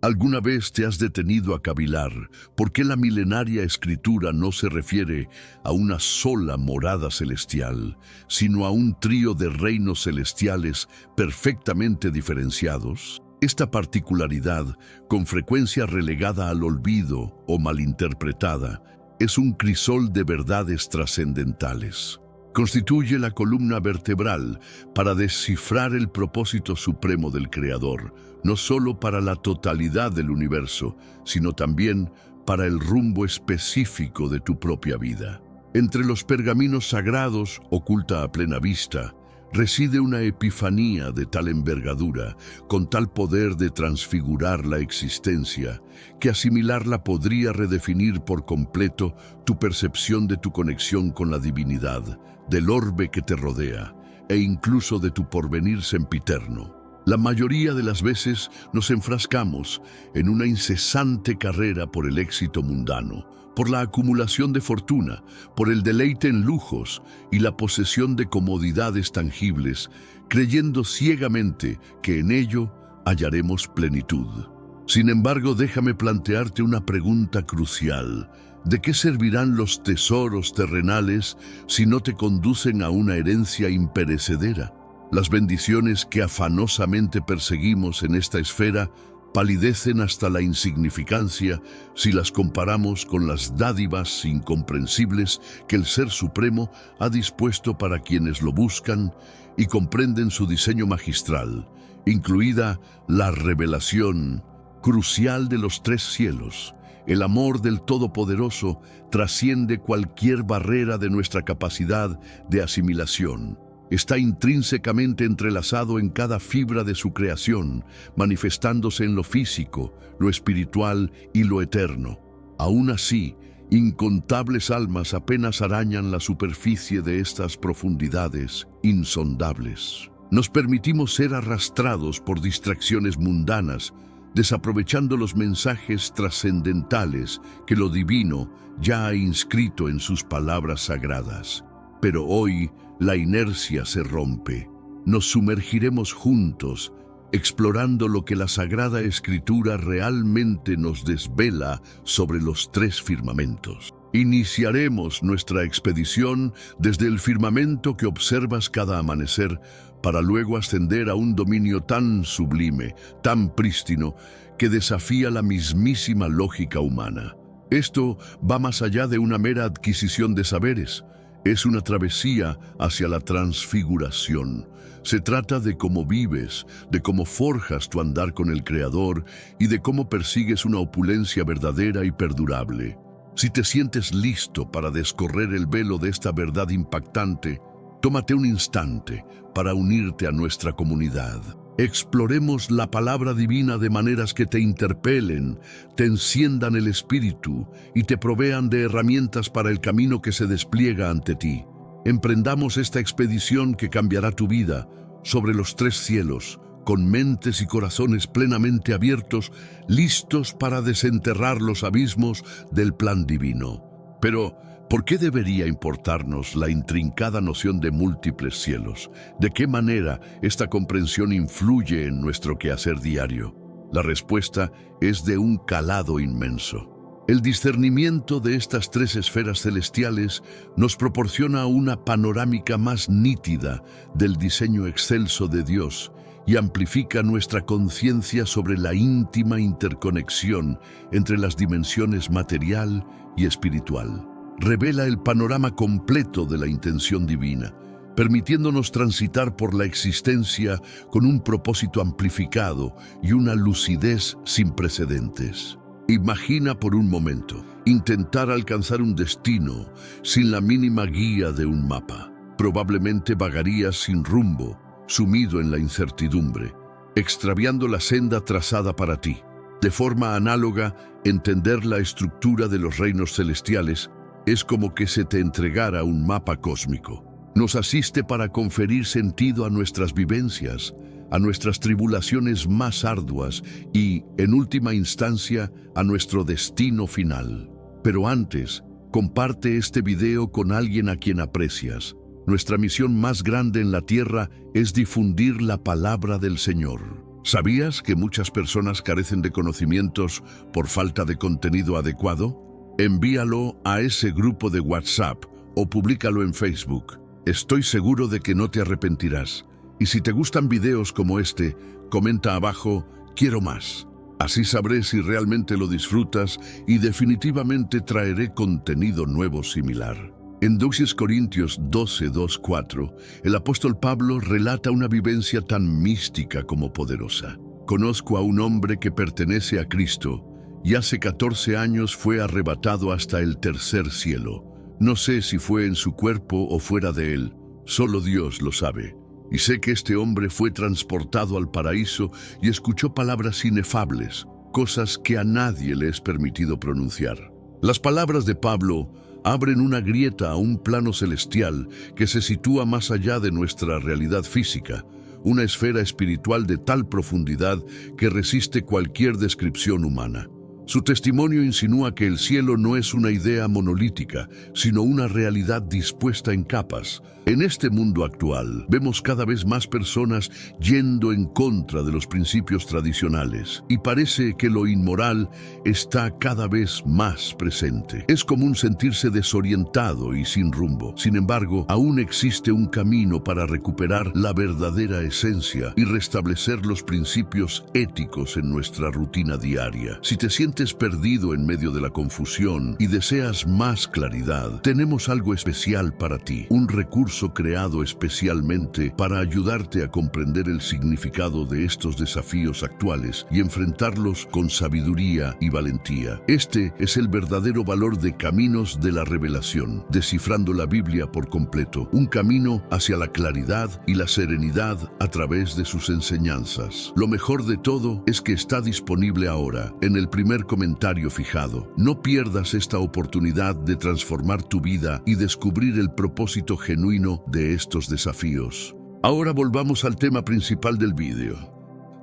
¿Alguna vez te has detenido a cavilar por qué la milenaria escritura no se refiere a una sola morada celestial, sino a un trío de reinos celestiales perfectamente diferenciados? Esta particularidad, con frecuencia relegada al olvido o malinterpretada, es un crisol de verdades trascendentales. Constituye la columna vertebral para descifrar el propósito supremo del Creador, no solo para la totalidad del universo, sino también para el rumbo específico de tu propia vida. Entre los pergaminos sagrados, oculta a plena vista, reside una epifanía de tal envergadura, con tal poder de transfigurar la existencia, que asimilarla podría redefinir por completo tu percepción de tu conexión con la divinidad, del orbe que te rodea, e incluso de tu porvenir sempiterno. La mayoría de las veces nos enfrascamos en una incesante carrera por el éxito mundano, por la acumulación de fortuna, por el deleite en lujos y la posesión de comodidades tangibles, creyendo ciegamente que en ello hallaremos plenitud. Sin embargo, déjame plantearte una pregunta crucial. ¿De qué servirán los tesoros terrenales si no te conducen a una herencia imperecedera? Las bendiciones que afanosamente perseguimos en esta esfera palidecen hasta la insignificancia si las comparamos con las dádivas incomprensibles que el Ser Supremo ha dispuesto para quienes lo buscan y comprenden su diseño magistral, incluida la revelación crucial de los tres cielos. El amor del Todopoderoso trasciende cualquier barrera de nuestra capacidad de asimilación. Está intrínsecamente entrelazado en cada fibra de su creación, manifestándose en lo físico, lo espiritual y lo eterno. Aún así, incontables almas apenas arañan la superficie de estas profundidades insondables. Nos permitimos ser arrastrados por distracciones mundanas, desaprovechando los mensajes trascendentales que lo divino ya ha inscrito en sus palabras sagradas. Pero hoy la inercia se rompe. Nos sumergiremos juntos, explorando lo que la Sagrada Escritura realmente nos desvela sobre los tres firmamentos. Iniciaremos nuestra expedición desde el firmamento que observas cada amanecer, para luego ascender a un dominio tan sublime, tan prístino, que desafía la mismísima lógica humana. Esto va más allá de una mera adquisición de saberes. Es una travesía hacia la transfiguración. Se trata de cómo vives, de cómo forjas tu andar con el Creador y de cómo persigues una opulencia verdadera y perdurable. Si te sientes listo para descorrer el velo de esta verdad impactante, tómate un instante para unirte a nuestra comunidad. Exploremos la palabra divina de maneras que te interpelen, te enciendan el espíritu y te provean de herramientas para el camino que se despliega ante ti. Emprendamos esta expedición que cambiará tu vida sobre los tres cielos, con mentes y corazones plenamente abiertos, listos para desenterrar los abismos del plan divino. Pero, ¿por qué debería importarnos la intrincada noción de múltiples cielos? ¿De qué manera esta comprensión influye en nuestro quehacer diario? La respuesta es de un calado inmenso. El discernimiento de estas tres esferas celestiales nos proporciona una panorámica más nítida del diseño excelso de Dios y amplifica nuestra conciencia sobre la íntima interconexión entre las dimensiones material y espiritual. Revela el panorama completo de la intención divina, permitiéndonos transitar por la existencia con un propósito amplificado y una lucidez sin precedentes. Imagina por un momento intentar alcanzar un destino sin la mínima guía de un mapa. Probablemente vagarías sin rumbo, sumido en la incertidumbre, extraviando la senda trazada para ti. De forma análoga, entender la estructura de los reinos celestiales es como que se te entregara un mapa cósmico. Nos asiste para conferir sentido a nuestras vivencias, a nuestras tribulaciones más arduas y, en última instancia, a nuestro destino final. Pero antes, comparte este video con alguien a quien aprecias. Nuestra misión más grande en la tierra es difundir la palabra del Señor. ¿Sabías que muchas personas carecen de conocimientos por falta de contenido adecuado? Envíalo a ese grupo de WhatsApp o públicalo en Facebook. Estoy seguro de que no te arrepentirás. Y si te gustan videos como este, comenta abajo, quiero más. Así sabré si realmente lo disfrutas y definitivamente traeré contenido nuevo similar. En 2 Corintios 12:2-4, el apóstol Pablo relata una vivencia tan mística como poderosa. Conozco a un hombre que pertenece a Cristo y hace 14 años fue arrebatado hasta el tercer cielo. No sé si fue en su cuerpo o fuera de él, solo Dios lo sabe. Y sé que este hombre fue transportado al paraíso y escuchó palabras inefables, cosas que a nadie le es permitido pronunciar. Las palabras de Pablo abren una grieta a un plano celestial que se sitúa más allá de nuestra realidad física, una esfera espiritual de tal profundidad que resiste cualquier descripción humana. Su testimonio insinúa que el cielo no es una idea monolítica, sino una realidad dispuesta en capas. En este mundo actual, vemos cada vez más personas yendo en contra de los principios tradicionales, y parece que lo inmoral está cada vez más presente. Es común sentirse desorientado y sin rumbo. Sin embargo, aún existe un camino para recuperar la verdadera esencia y restablecer los principios éticos en nuestra rutina diaria. Si te sientes perdido en medio de la confusión y deseas más claridad, tenemos algo especial para ti, un recurso creado especialmente para ayudarte a comprender el significado de estos desafíos actuales y enfrentarlos con sabiduría y valentía. Este es el verdadero valor de Caminos de la Revelación, descifrando la Biblia por completo, un camino hacia la claridad y la serenidad a través de sus enseñanzas. Lo mejor de todo es que está disponible ahora, en el primer comentario fijado. No pierdas esta oportunidad de transformar tu vida y descubrir el propósito genuino de estos desafíos. Ahora volvamos al tema principal del vídeo,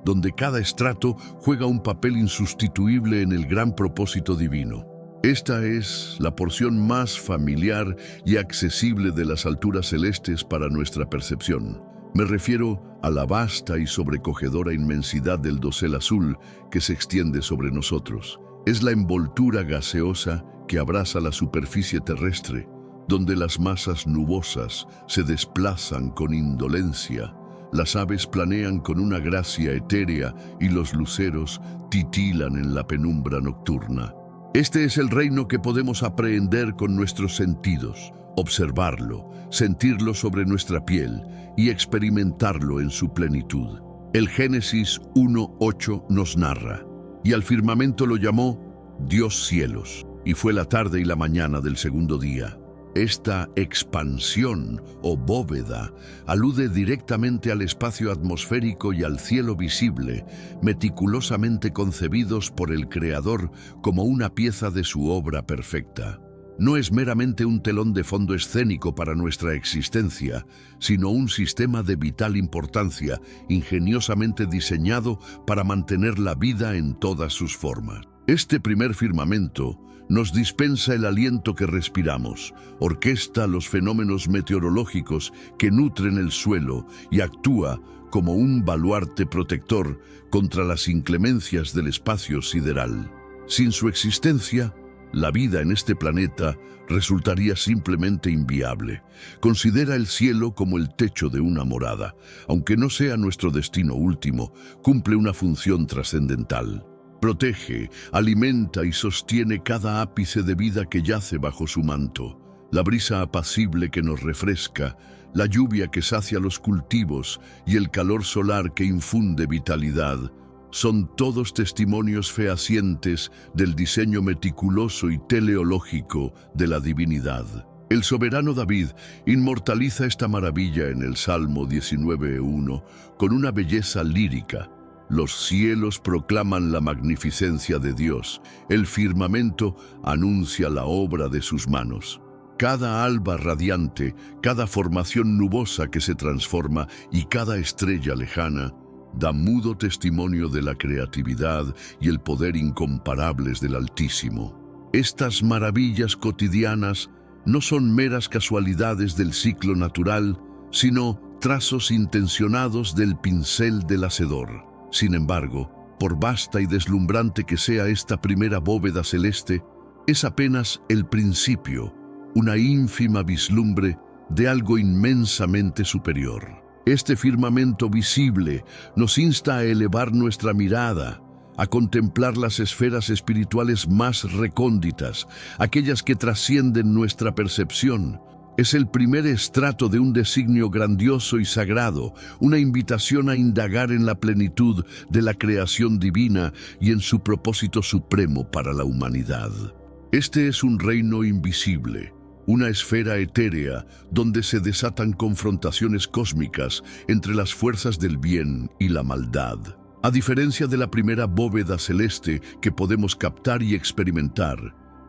donde cada estrato juega un papel insustituible en el gran propósito divino. Esta es la porción más familiar y accesible de las alturas celestes para nuestra percepción. Me refiero a la vasta y sobrecogedora inmensidad del dosel azul que se extiende sobre nosotros. Es la envoltura gaseosa que abraza la superficie terrestre, donde las masas nubosas se desplazan con indolencia, las aves planean con una gracia etérea y los luceros titilan en la penumbra nocturna. Este es el reino que podemos aprehender con nuestros sentidos, observarlo, sentirlo sobre nuestra piel y experimentarlo en su plenitud. El Génesis 1:8 nos narra: y al firmamento lo llamó Dios cielos, y fue la tarde y la mañana del segundo día. Esta expansión o bóveda alude directamente al espacio atmosférico y al cielo visible, meticulosamente concebidos por el Creador como una pieza de su obra perfecta. No es meramente un telón de fondo escénico para nuestra existencia, sino un sistema de vital importancia, ingeniosamente diseñado para mantener la vida en todas sus formas. Este primer firmamento nos dispensa el aliento que respiramos, orquesta los fenómenos meteorológicos que nutren el suelo y actúa como un baluarte protector contra las inclemencias del espacio sideral. Sin su existencia, la vida en este planeta resultaría simplemente inviable. Considera el cielo como el techo de una morada. Aunque no sea nuestro destino último, cumple una función trascendental. Protege, alimenta y sostiene cada ápice de vida que yace bajo su manto. La brisa apacible que nos refresca, la lluvia que sacia los cultivos y el calor solar que infunde vitalidad, son todos testimonios fehacientes del diseño meticuloso y teleológico de la divinidad. El soberano David inmortaliza esta maravilla en el Salmo 19:1 con una belleza lírica. Los cielos proclaman la magnificencia de Dios, el firmamento anuncia la obra de sus manos. Cada alba radiante, cada formación nubosa que se transforma y cada estrella lejana da mudo testimonio de la creatividad y el poder incomparables del Altísimo. Estas maravillas cotidianas no son meras casualidades del ciclo natural, sino trazos intencionados del pincel del hacedor. Sin embargo, por vasta y deslumbrante que sea esta primera bóveda celeste, es apenas el principio, una ínfima vislumbre de algo inmensamente superior. Este firmamento visible nos insta a elevar nuestra mirada, a contemplar las esferas espirituales más recónditas, aquellas que trascienden nuestra percepción. Es el primer estrato de un designio grandioso y sagrado, una invitación a indagar en la plenitud de la creación divina y en su propósito supremo para la humanidad. Este es un reino invisible, una esfera etérea donde se desatan confrontaciones cósmicas entre las fuerzas del bien y la maldad. A diferencia de la primera bóveda celeste que podemos captar y experimentar,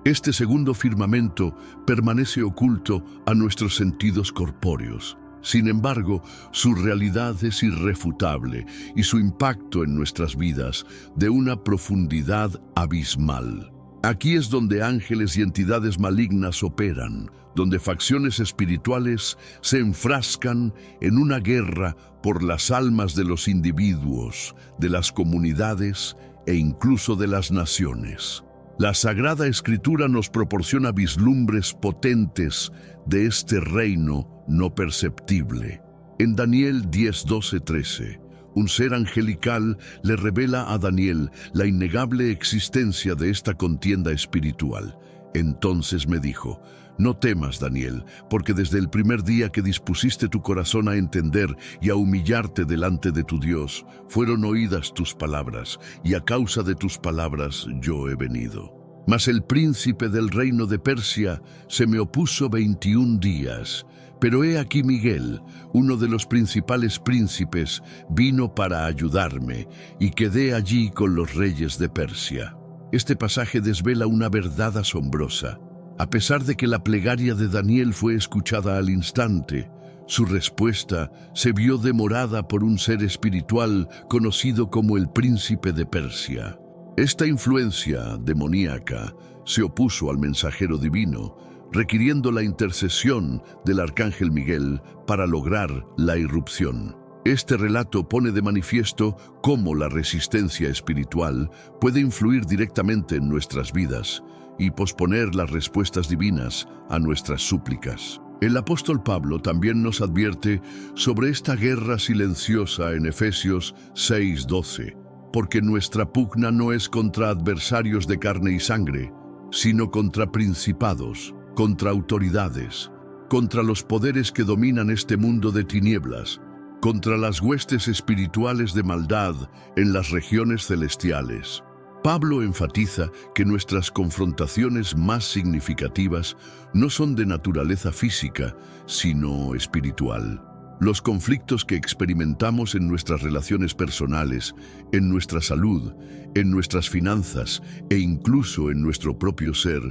este segundo firmamento permanece oculto a nuestros sentidos corpóreos. Sin embargo, su realidad es irrefutable y su impacto en nuestras vidas de una profundidad abismal. Aquí es donde ángeles y entidades malignas operan, donde facciones espirituales se enfrascan en una guerra por las almas de los individuos, de las comunidades e incluso de las naciones. La Sagrada Escritura nos proporciona vislumbres potentes de este reino no perceptible. En Daniel 10, 12, 13, un ser angelical le revela a Daniel la innegable existencia de esta contienda espiritual. Entonces me dijo: no temas, Daniel, porque desde el primer día que dispusiste tu corazón a entender y a humillarte delante de tu Dios, fueron oídas tus palabras, y a causa de tus palabras yo he venido. Mas el príncipe del reino de Persia se me opuso 21 días, pero he aquí Miguel, uno de los principales príncipes, vino para ayudarme, y quedé allí con los reyes de Persia. Este pasaje desvela una verdad asombrosa. A pesar de que la plegaria de Daniel fue escuchada al instante, su respuesta se vio demorada por un ser espiritual conocido como el príncipe de Persia. Esta influencia demoníaca se opuso al mensajero divino, requiriendo la intercesión del arcángel Miguel para lograr la irrupción. Este relato pone de manifiesto cómo la resistencia espiritual puede influir directamente en nuestras vidas y posponer las respuestas divinas a nuestras súplicas. El apóstol Pablo también nos advierte sobre esta guerra silenciosa en Efesios 6:12, porque nuestra pugna no es contra adversarios de carne y sangre, sino contra principados, contra autoridades, contra los poderes que dominan este mundo de tinieblas, contra las huestes espirituales de maldad en las regiones celestiales. Pablo enfatiza que nuestras confrontaciones más significativas no son de naturaleza física, sino espiritual. Los conflictos que experimentamos en nuestras relaciones personales, en nuestra salud, en nuestras finanzas e incluso en nuestro propio ser,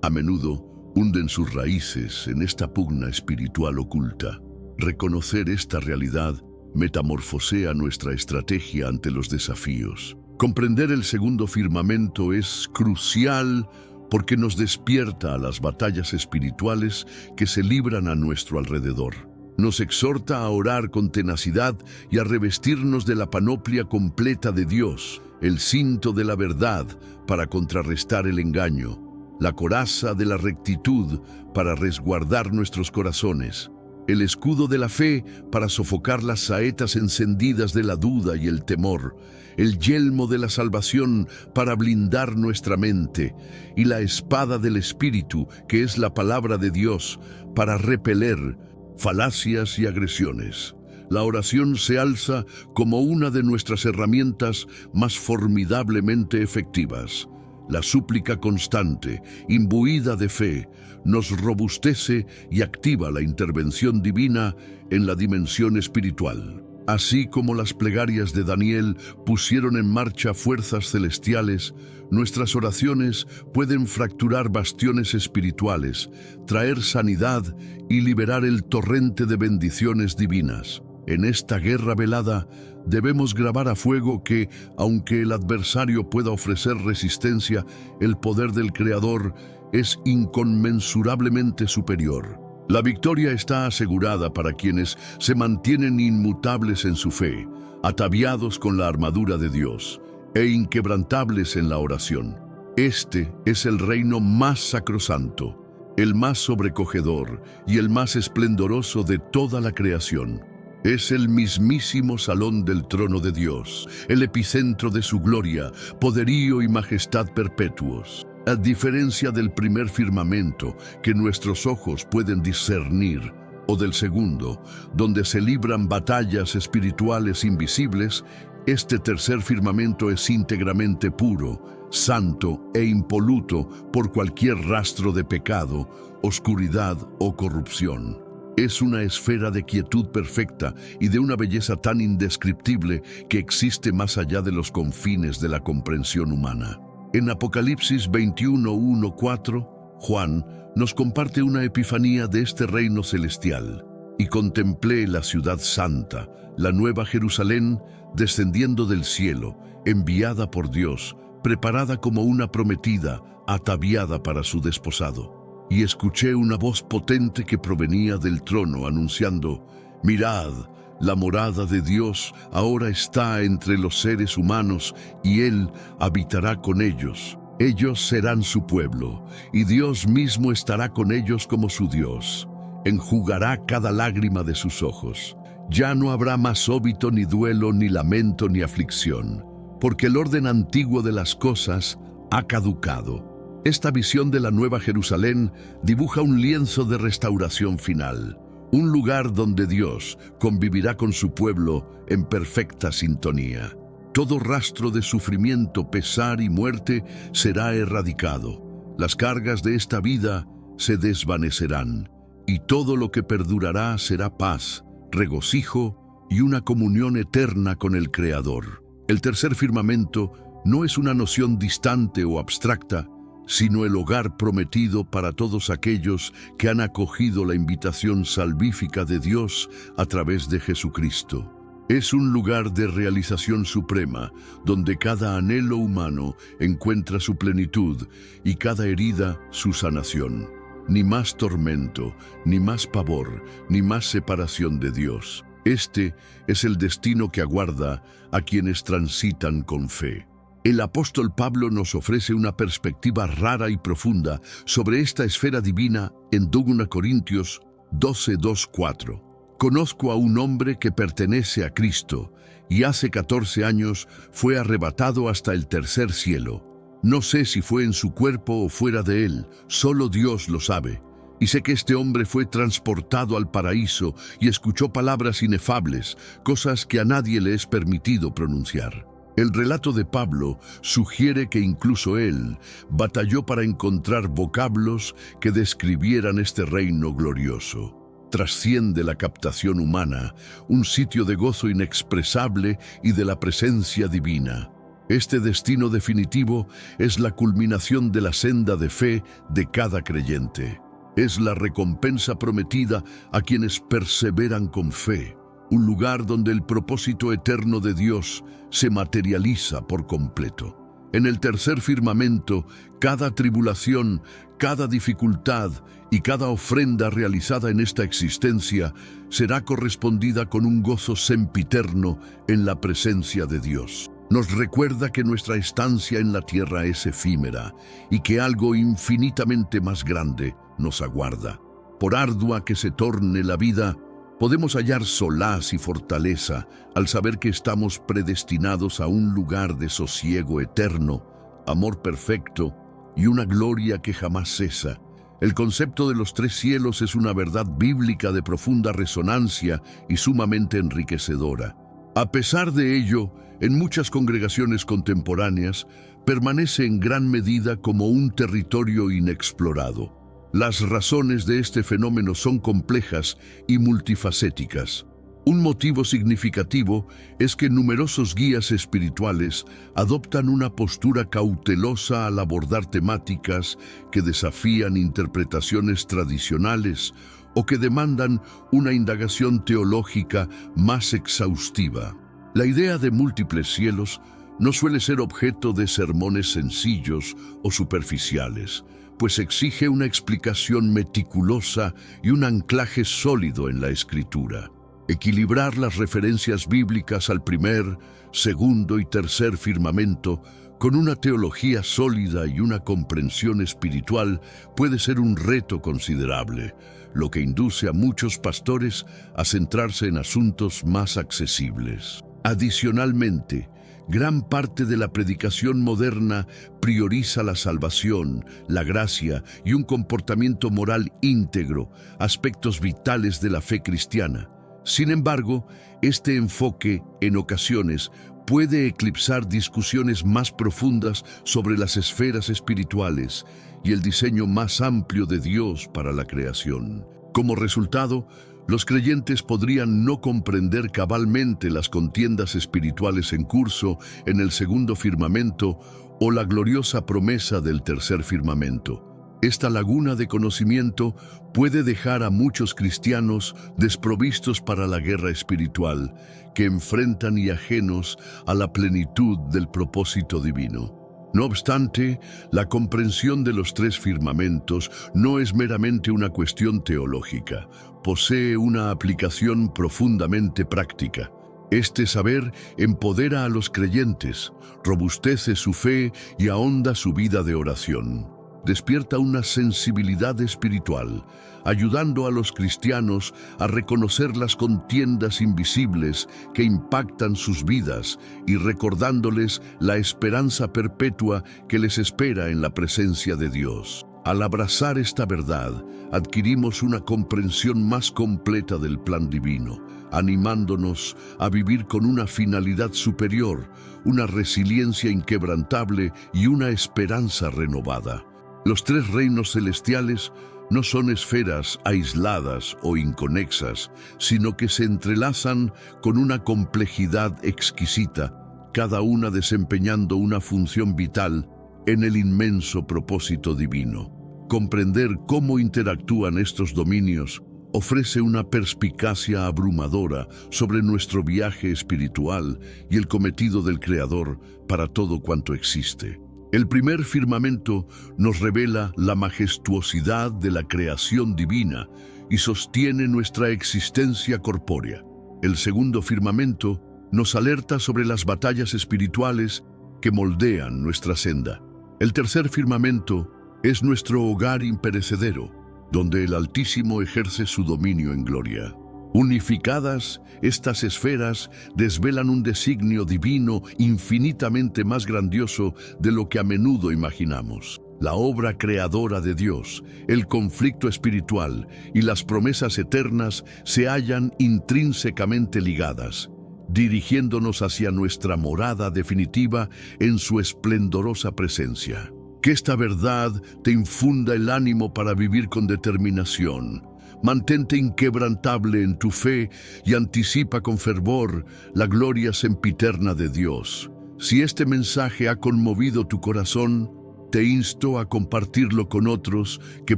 a menudo hunden sus raíces en esta pugna espiritual oculta. Reconocer esta realidad metamorfosea nuestra estrategia ante los desafíos. Comprender el segundo firmamento es crucial porque nos despierta a las batallas espirituales que se libran a nuestro alrededor. Nos exhorta a orar con tenacidad y a revestirnos de la panoplia completa de Dios, el cinto de la verdad para contrarrestar el engaño, la coraza de la rectitud para resguardar nuestros corazones, el escudo de la fe para sofocar las saetas encendidas de la duda y el temor, el yelmo de la salvación para blindar nuestra mente y la espada del Espíritu, que es la palabra de Dios, para repeler falacias y agresiones. La oración se alza como una de nuestras herramientas más formidablemente efectivas. La súplica constante, imbuida de fe, nos robustece y activa la intervención divina en la dimensión espiritual. Así como las plegarias de Daniel pusieron en marcha fuerzas celestiales, nuestras oraciones pueden fracturar bastiones espirituales, traer sanidad y liberar el torrente de bendiciones divinas. En esta guerra velada, debemos grabar a fuego que, aunque el adversario pueda ofrecer resistencia, el poder del Creador es inconmensurablemente superior. La victoria está asegurada para quienes se mantienen inmutables en su fe, ataviados con la armadura de Dios e inquebrantables en la oración. Este es el reino más sacrosanto, el más sobrecogedor y el más esplendoroso de toda la creación. Es el mismísimo salón del trono de Dios, el epicentro de su gloria, poderío y majestad perpetuos. A diferencia del primer firmamento que nuestros ojos pueden discernir, o del segundo, donde se libran batallas espirituales invisibles, este tercer firmamento es íntegramente puro, santo e impoluto por cualquier rastro de pecado, oscuridad o corrupción. Es una esfera de quietud perfecta y de una belleza tan indescriptible que existe más allá de los confines de la comprensión humana. En Apocalipsis 21:1-4, Juan nos comparte una epifanía de este reino celestial. Y contemplé la ciudad santa, la nueva Jerusalén, descendiendo del cielo, enviada por Dios, preparada como una prometida, ataviada para su desposado. Y escuché una voz potente que provenía del trono, anunciando: «Mirad, la morada de Dios ahora está entre los seres humanos, y Él habitará con ellos. Ellos serán su pueblo, y Dios mismo estará con ellos como su Dios. Enjugará cada lágrima de sus ojos. Ya no habrá más óbito, ni duelo, ni lamento, ni aflicción, porque el orden antiguo de las cosas ha caducado». Esta visión de la Nueva Jerusalén dibuja un lienzo de restauración final, un lugar donde Dios convivirá con su pueblo en perfecta sintonía. Todo rastro de sufrimiento, pesar y muerte será erradicado. Las cargas de esta vida se desvanecerán, y todo lo que perdurará será paz, regocijo y una comunión eterna con el Creador. El tercer firmamento no es una noción distante o abstracta, sino el hogar prometido para todos aquellos que han acogido la invitación salvífica de Dios a través de Jesucristo. Es un lugar de realización suprema, donde cada anhelo humano encuentra su plenitud y cada herida su sanación. Ni más tormento, ni más pavor, ni más separación de Dios. Este es el destino que aguarda a quienes transitan con fe. El apóstol Pablo nos ofrece una perspectiva rara y profunda sobre esta esfera divina en 2 Corintios 12:2-4. Conozco a un hombre que pertenece a Cristo y hace 14 años fue arrebatado hasta el tercer cielo. No sé si fue en su cuerpo o fuera de él, solo Dios lo sabe. Y sé que este hombre fue transportado al paraíso y escuchó palabras inefables, cosas que a nadie le es permitido pronunciar. El relato de Pablo sugiere que incluso él batalló para encontrar vocablos que describieran este reino glorioso. Trasciende la captación humana, un sitio de gozo inexpresable y de la presencia divina. Este destino definitivo es la culminación de la senda de fe de cada creyente. Es la recompensa prometida a quienes perseveran con fe. Un lugar donde el propósito eterno de Dios se materializa por completo. En el tercer firmamento, cada tribulación, cada dificultad y cada ofrenda realizada en esta existencia será correspondida con un gozo sempiterno en la presencia de Dios. Nos recuerda que nuestra estancia en la tierra es efímera y que algo infinitamente más grande nos aguarda. Por ardua que se torne la vida, podemos hallar solaz y fortaleza al saber que estamos predestinados a un lugar de sosiego eterno, amor perfecto y una gloria que jamás cesa. El concepto de los 3 cielos es una verdad bíblica de profunda resonancia y sumamente enriquecedora. A pesar de ello, en muchas congregaciones contemporáneas, permanece en gran medida como un territorio inexplorado. Las razones de este fenómeno son complejas y multifacéticas. Un motivo significativo es que numerosos guías espirituales adoptan una postura cautelosa al abordar temáticas que desafían interpretaciones tradicionales o que demandan una indagación teológica más exhaustiva. La idea de múltiples cielos no suele ser objeto de sermones sencillos o superficiales. pues exige una explicación meticulosa y un anclaje sólido en la Escritura. Equilibrar las referencias bíblicas al primer, segundo y tercer firmamento con una teología sólida y una comprensión espiritual puede ser un reto considerable, lo que induce a muchos pastores a centrarse en asuntos más accesibles. Adicionalmente, gran parte de la predicación moderna prioriza la salvación, la gracia y un comportamiento moral íntegro, aspectos vitales de la fe cristiana. Sin embargo, este enfoque, en ocasiones, puede eclipsar discusiones más profundas sobre las esferas espirituales y el diseño más amplio de Dios para la creación. Como resultado, los creyentes podrían no comprender cabalmente las contiendas espirituales en curso en el segundo firmamento o la gloriosa promesa del tercer firmamento. Esta laguna de conocimiento puede dejar a muchos cristianos desprovistos para la guerra espiritual que enfrentan y ajenos a la plenitud del propósito divino. No obstante, la comprensión de los tres firmamentos no es meramente una cuestión teológica, posee una aplicación profundamente práctica. Este saber empodera a los creyentes, robustece su fe y ahonda su vida de oración. Despierta una sensibilidad espiritual, ayudando a los cristianos a reconocer las contiendas invisibles que impactan sus vidas y recordándoles la esperanza perpetua que les espera en la presencia de Dios. Al abrazar esta verdad, adquirimos una comprensión más completa del plan divino, animándonos a vivir con una finalidad superior, una resiliencia inquebrantable y una esperanza renovada. Los tres reinos celestiales no son esferas aisladas o inconexas, sino que se entrelazan con una complejidad exquisita, cada una desempeñando una función vital en el inmenso propósito divino. Comprender cómo interactúan estos dominios ofrece una perspicacia abrumadora sobre nuestro viaje espiritual y el cometido del Creador para todo cuanto existe. El primer firmamento nos revela la majestuosidad de la creación divina y sostiene nuestra existencia corpórea. El segundo firmamento nos alerta sobre las batallas espirituales que moldean nuestra senda. El tercer firmamento es nuestro hogar imperecedero, donde el Altísimo ejerce su dominio en gloria. Unificadas, estas esferas desvelan un designio divino infinitamente más grandioso de lo que a menudo imaginamos. La obra creadora de Dios, el conflicto espiritual y las promesas eternas se hallan intrínsecamente ligadas, dirigiéndonos hacia nuestra morada definitiva en su esplendorosa presencia. Que esta verdad te infunda el ánimo para vivir con determinación. Mantente inquebrantable en tu fe y anticipa con fervor la gloria sempiterna de Dios. Si este mensaje ha conmovido tu corazón, te insto a compartirlo con otros que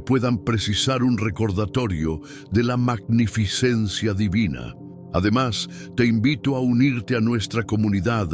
puedan precisar un recordatorio de la magnificencia divina. Además, te invito a unirte a nuestra comunidad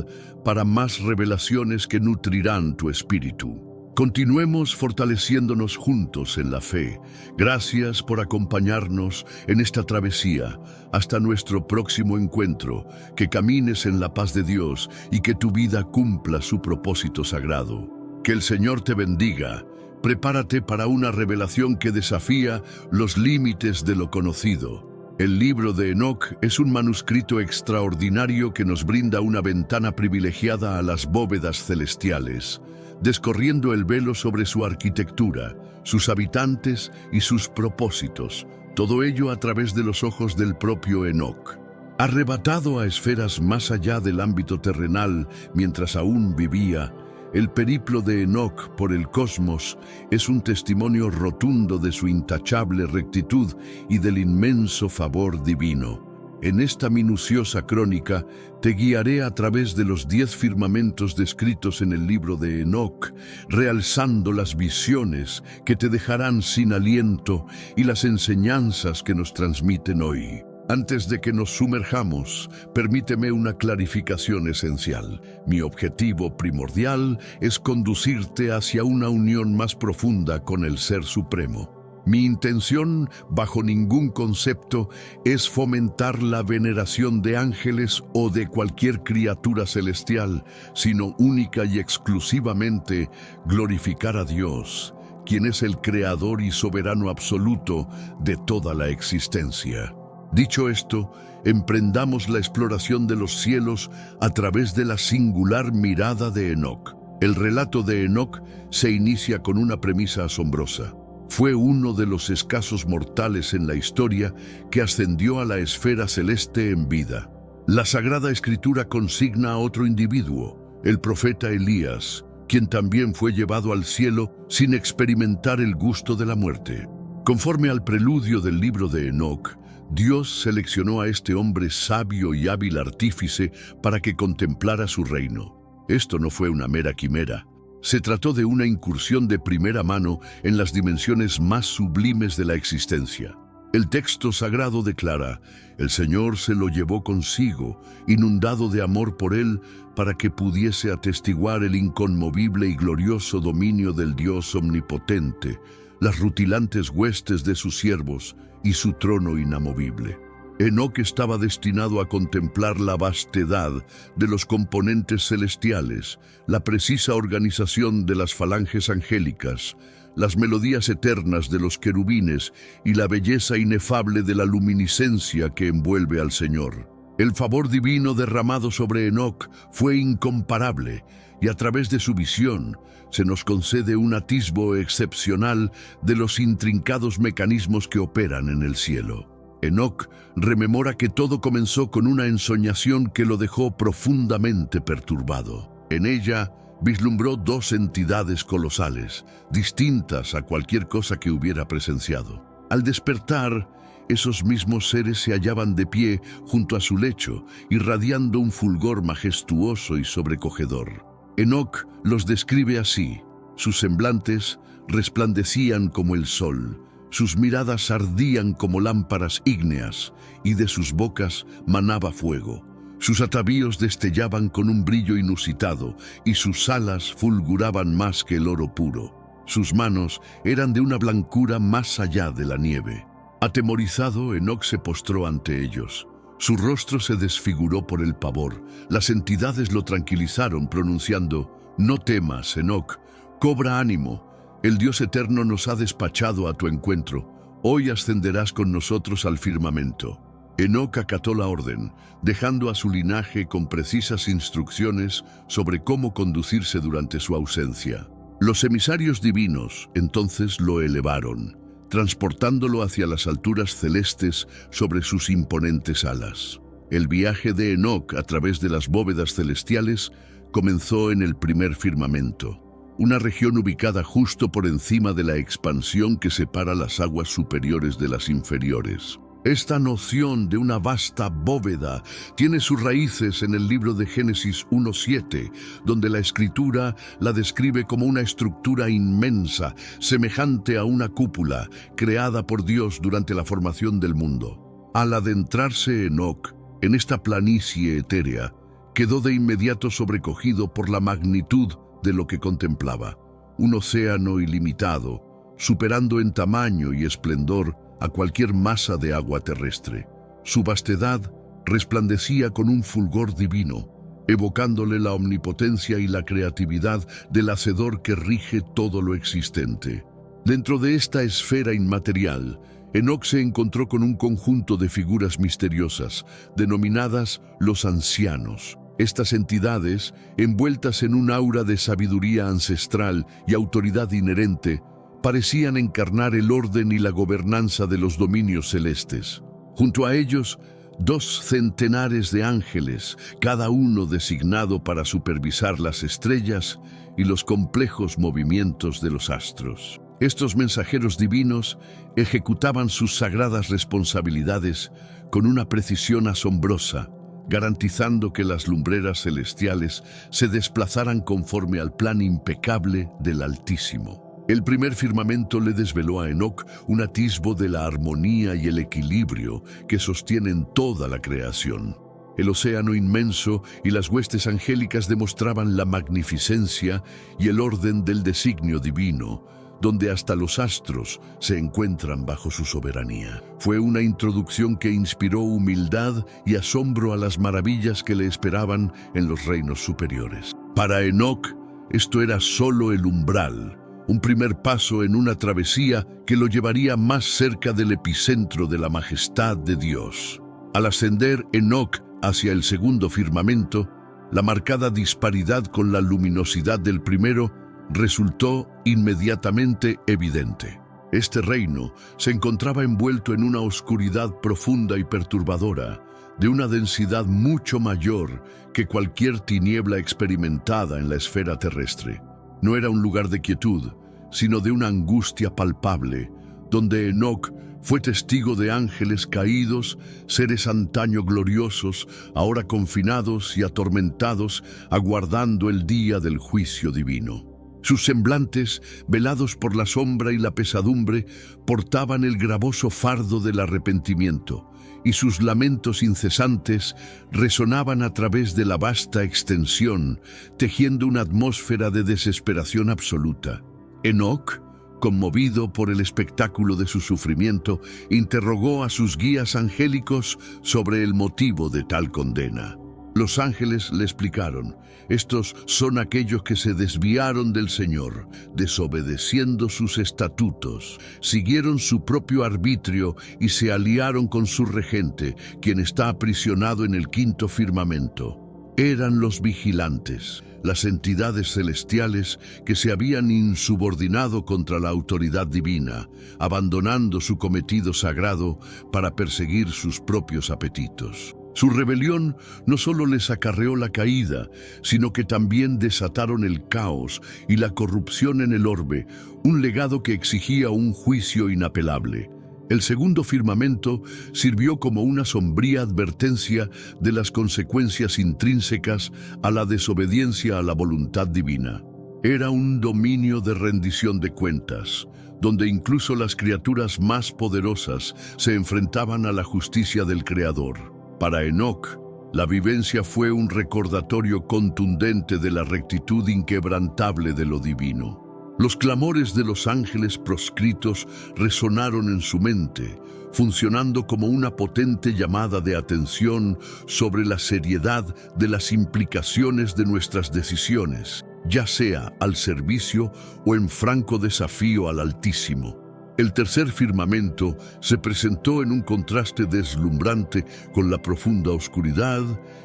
para más revelaciones que nutrirán tu espíritu. Continuemos fortaleciéndonos juntos en la fe. Gracias por acompañarnos en esta travesía. Hasta nuestro próximo encuentro. Que camines en la paz de Dios y que tu vida cumpla su propósito sagrado. Que el Señor te bendiga. Prepárate para una revelación que desafía los límites de lo conocido. El libro de Enoc es un manuscrito extraordinario que nos brinda una ventana privilegiada a las bóvedas celestiales, descorriendo el velo sobre su arquitectura, sus habitantes y sus propósitos, todo ello a través de los ojos del propio Enoc. Arrebatado a esferas más allá del ámbito terrenal mientras aún vivía, el periplo de Enoc por el cosmos es un testimonio rotundo de su intachable rectitud y del inmenso favor divino. En esta minuciosa crónica te guiaré a través de los 10 firmamentos descritos en el libro de Enoc, realzando las visiones que te dejarán sin aliento y las enseñanzas que nos transmiten hoy. Antes de que nos sumerjamos, permíteme una clarificación esencial. Mi objetivo primordial es conducirte hacia una unión más profunda con el Ser Supremo. Mi intención, bajo ningún concepto, es fomentar la veneración de ángeles o de cualquier criatura celestial, sino única y exclusivamente glorificar a Dios, quien es el creador y soberano absoluto de toda la existencia. Dicho esto, emprendamos la exploración de los cielos a través de la singular mirada de Enoc. El relato de Enoc se inicia con una premisa asombrosa. Fue uno de los escasos mortales en la historia que ascendió a la esfera celeste en vida. La Sagrada Escritura consigna a otro individuo, el profeta Elías, quien también fue llevado al cielo sin experimentar el gusto de la muerte. Conforme al preludio del libro de Enoc, Dios seleccionó a este hombre sabio y hábil artífice para que contemplara su reino. Esto no fue una mera quimera. Se trató de una incursión de primera mano en las dimensiones más sublimes de la existencia. El texto sagrado declara: el Señor se lo llevó consigo, inundado de amor por él, para que pudiese atestiguar el inconmovible y glorioso dominio del Dios omnipotente, las rutilantes huestes de sus siervos y su trono inamovible. Enoc estaba destinado a contemplar la vastedad de los componentes celestiales, la precisa organización de las falanges angélicas, las melodías eternas de los querubines y la belleza inefable de la luminiscencia que envuelve al Señor. El favor divino derramado sobre Enoc fue incomparable, y a través de su visión se nos concede un atisbo excepcional de los intrincados mecanismos que operan en el cielo. Enoc rememora que todo comenzó con una ensoñación que lo dejó profundamente perturbado. En ella vislumbró dos entidades colosales, distintas a cualquier cosa que hubiera presenciado. Al despertar, esos mismos seres se hallaban de pie junto a su lecho, irradiando un fulgor majestuoso y sobrecogedor. Enoc los describe así: sus semblantes resplandecían como el sol, sus miradas ardían como lámparas ígneas, y de sus bocas manaba fuego. Sus atavíos destellaban con un brillo inusitado, y sus alas fulguraban más que el oro puro. Sus manos eran de una blancura más allá de la nieve. Atemorizado, Enoc se postró ante ellos. Su rostro se desfiguró por el pavor. Las entidades lo tranquilizaron, pronunciando: «No temas, Enoc, cobra ánimo. El Dios eterno nos ha despachado a tu encuentro. Hoy ascenderás con nosotros al firmamento». Enoc acató la orden, dejando a su linaje con precisas instrucciones sobre cómo conducirse durante su ausencia. Los emisarios divinos entonces lo elevaron, transportándolo hacia las alturas celestes sobre sus imponentes alas. El viaje de Enoc a través de las bóvedas celestiales comenzó en el primer firmamento, una región ubicada justo por encima de la expansión que separa las aguas superiores de las inferiores. Esta noción de una vasta bóveda tiene sus raíces en el libro de Génesis 1:7, donde la Escritura la describe como una estructura inmensa, semejante a una cúpula, creada por Dios durante la formación del mundo. Al adentrarse Enoc en esta planicie etérea, quedó de inmediato sobrecogido por la magnitud de lo que contemplaba: un océano ilimitado, superando en tamaño y esplendor a cualquier masa de agua terrestre. Su vastedad resplandecía con un fulgor divino, evocándole la omnipotencia y la creatividad del Hacedor que rige todo lo existente. Dentro de esta esfera inmaterial, Enoc se encontró con un conjunto de figuras misteriosas, denominadas los ancianos. Estas entidades, envueltas en un aura de sabiduría ancestral y autoridad inherente, parecían encarnar el orden y la gobernanza de los dominios celestes. Junto a ellos, 2 centenares de ángeles, cada uno designado para supervisar las estrellas y los complejos movimientos de los astros. Estos mensajeros divinos ejecutaban sus sagradas responsabilidades con una precisión asombrosa, garantizando que las lumbreras celestiales se desplazaran conforme al plan impecable del Altísimo. El primer firmamento le desveló a Enoc un atisbo de la armonía y el equilibrio que sostienen toda la creación. El océano inmenso y las huestes angélicas demostraban la magnificencia y el orden del designio divino, donde hasta los astros se encuentran bajo su soberanía. Fue una introducción que inspiró humildad y asombro a las maravillas que le esperaban en los reinos superiores. Para Enoc, esto era solo el umbral, un primer paso en una travesía que lo llevaría más cerca del epicentro de la majestad de Dios. Al ascender Enoc hacia el segundo firmamento, la marcada disparidad con la luminosidad del primero resultó inmediatamente evidente. Este reino se encontraba envuelto en una oscuridad profunda y perturbadora, de una densidad mucho mayor que cualquier tiniebla experimentada en la esfera terrestre. No era un lugar de quietud, sino de una angustia palpable, donde Enoc fue testigo de ángeles caídos, seres antaño gloriosos, ahora confinados y atormentados, aguardando el día del juicio divino. Sus semblantes, velados por la sombra y la pesadumbre, portaban el gravoso fardo del arrepentimiento, y sus lamentos incesantes resonaban a través de la vasta extensión, tejiendo una atmósfera de desesperación absoluta. Enoc, conmovido por el espectáculo de su sufrimiento, interrogó a sus guías angélicos sobre el motivo de tal condena. Los ángeles le explicaron: estos son aquellos que se desviaron del Señor, desobedeciendo sus estatutos, siguieron su propio arbitrio y se aliaron con su regente, quien está aprisionado en el quinto firmamento. Eran los vigilantes, las entidades celestiales que se habían insubordinado contra la autoridad divina, abandonando su cometido sagrado para perseguir sus propios apetitos. Su rebelión no solo les acarreó la caída, sino que también desataron el caos y la corrupción en el orbe, un legado que exigía un juicio inapelable. El segundo firmamento sirvió como una sombría advertencia de las consecuencias intrínsecas a la desobediencia a la voluntad divina. Era un dominio de rendición de cuentas, donde incluso las criaturas más poderosas se enfrentaban a la justicia del Creador. Para Enoc, la vivencia fue un recordatorio contundente de la rectitud inquebrantable de lo divino. Los clamores de los ángeles proscritos resonaron en su mente, funcionando como una potente llamada de atención sobre la seriedad de las implicaciones de nuestras decisiones, ya sea al servicio o en franco desafío al Altísimo. El tercer firmamento se presentó en un contraste deslumbrante con la profunda oscuridad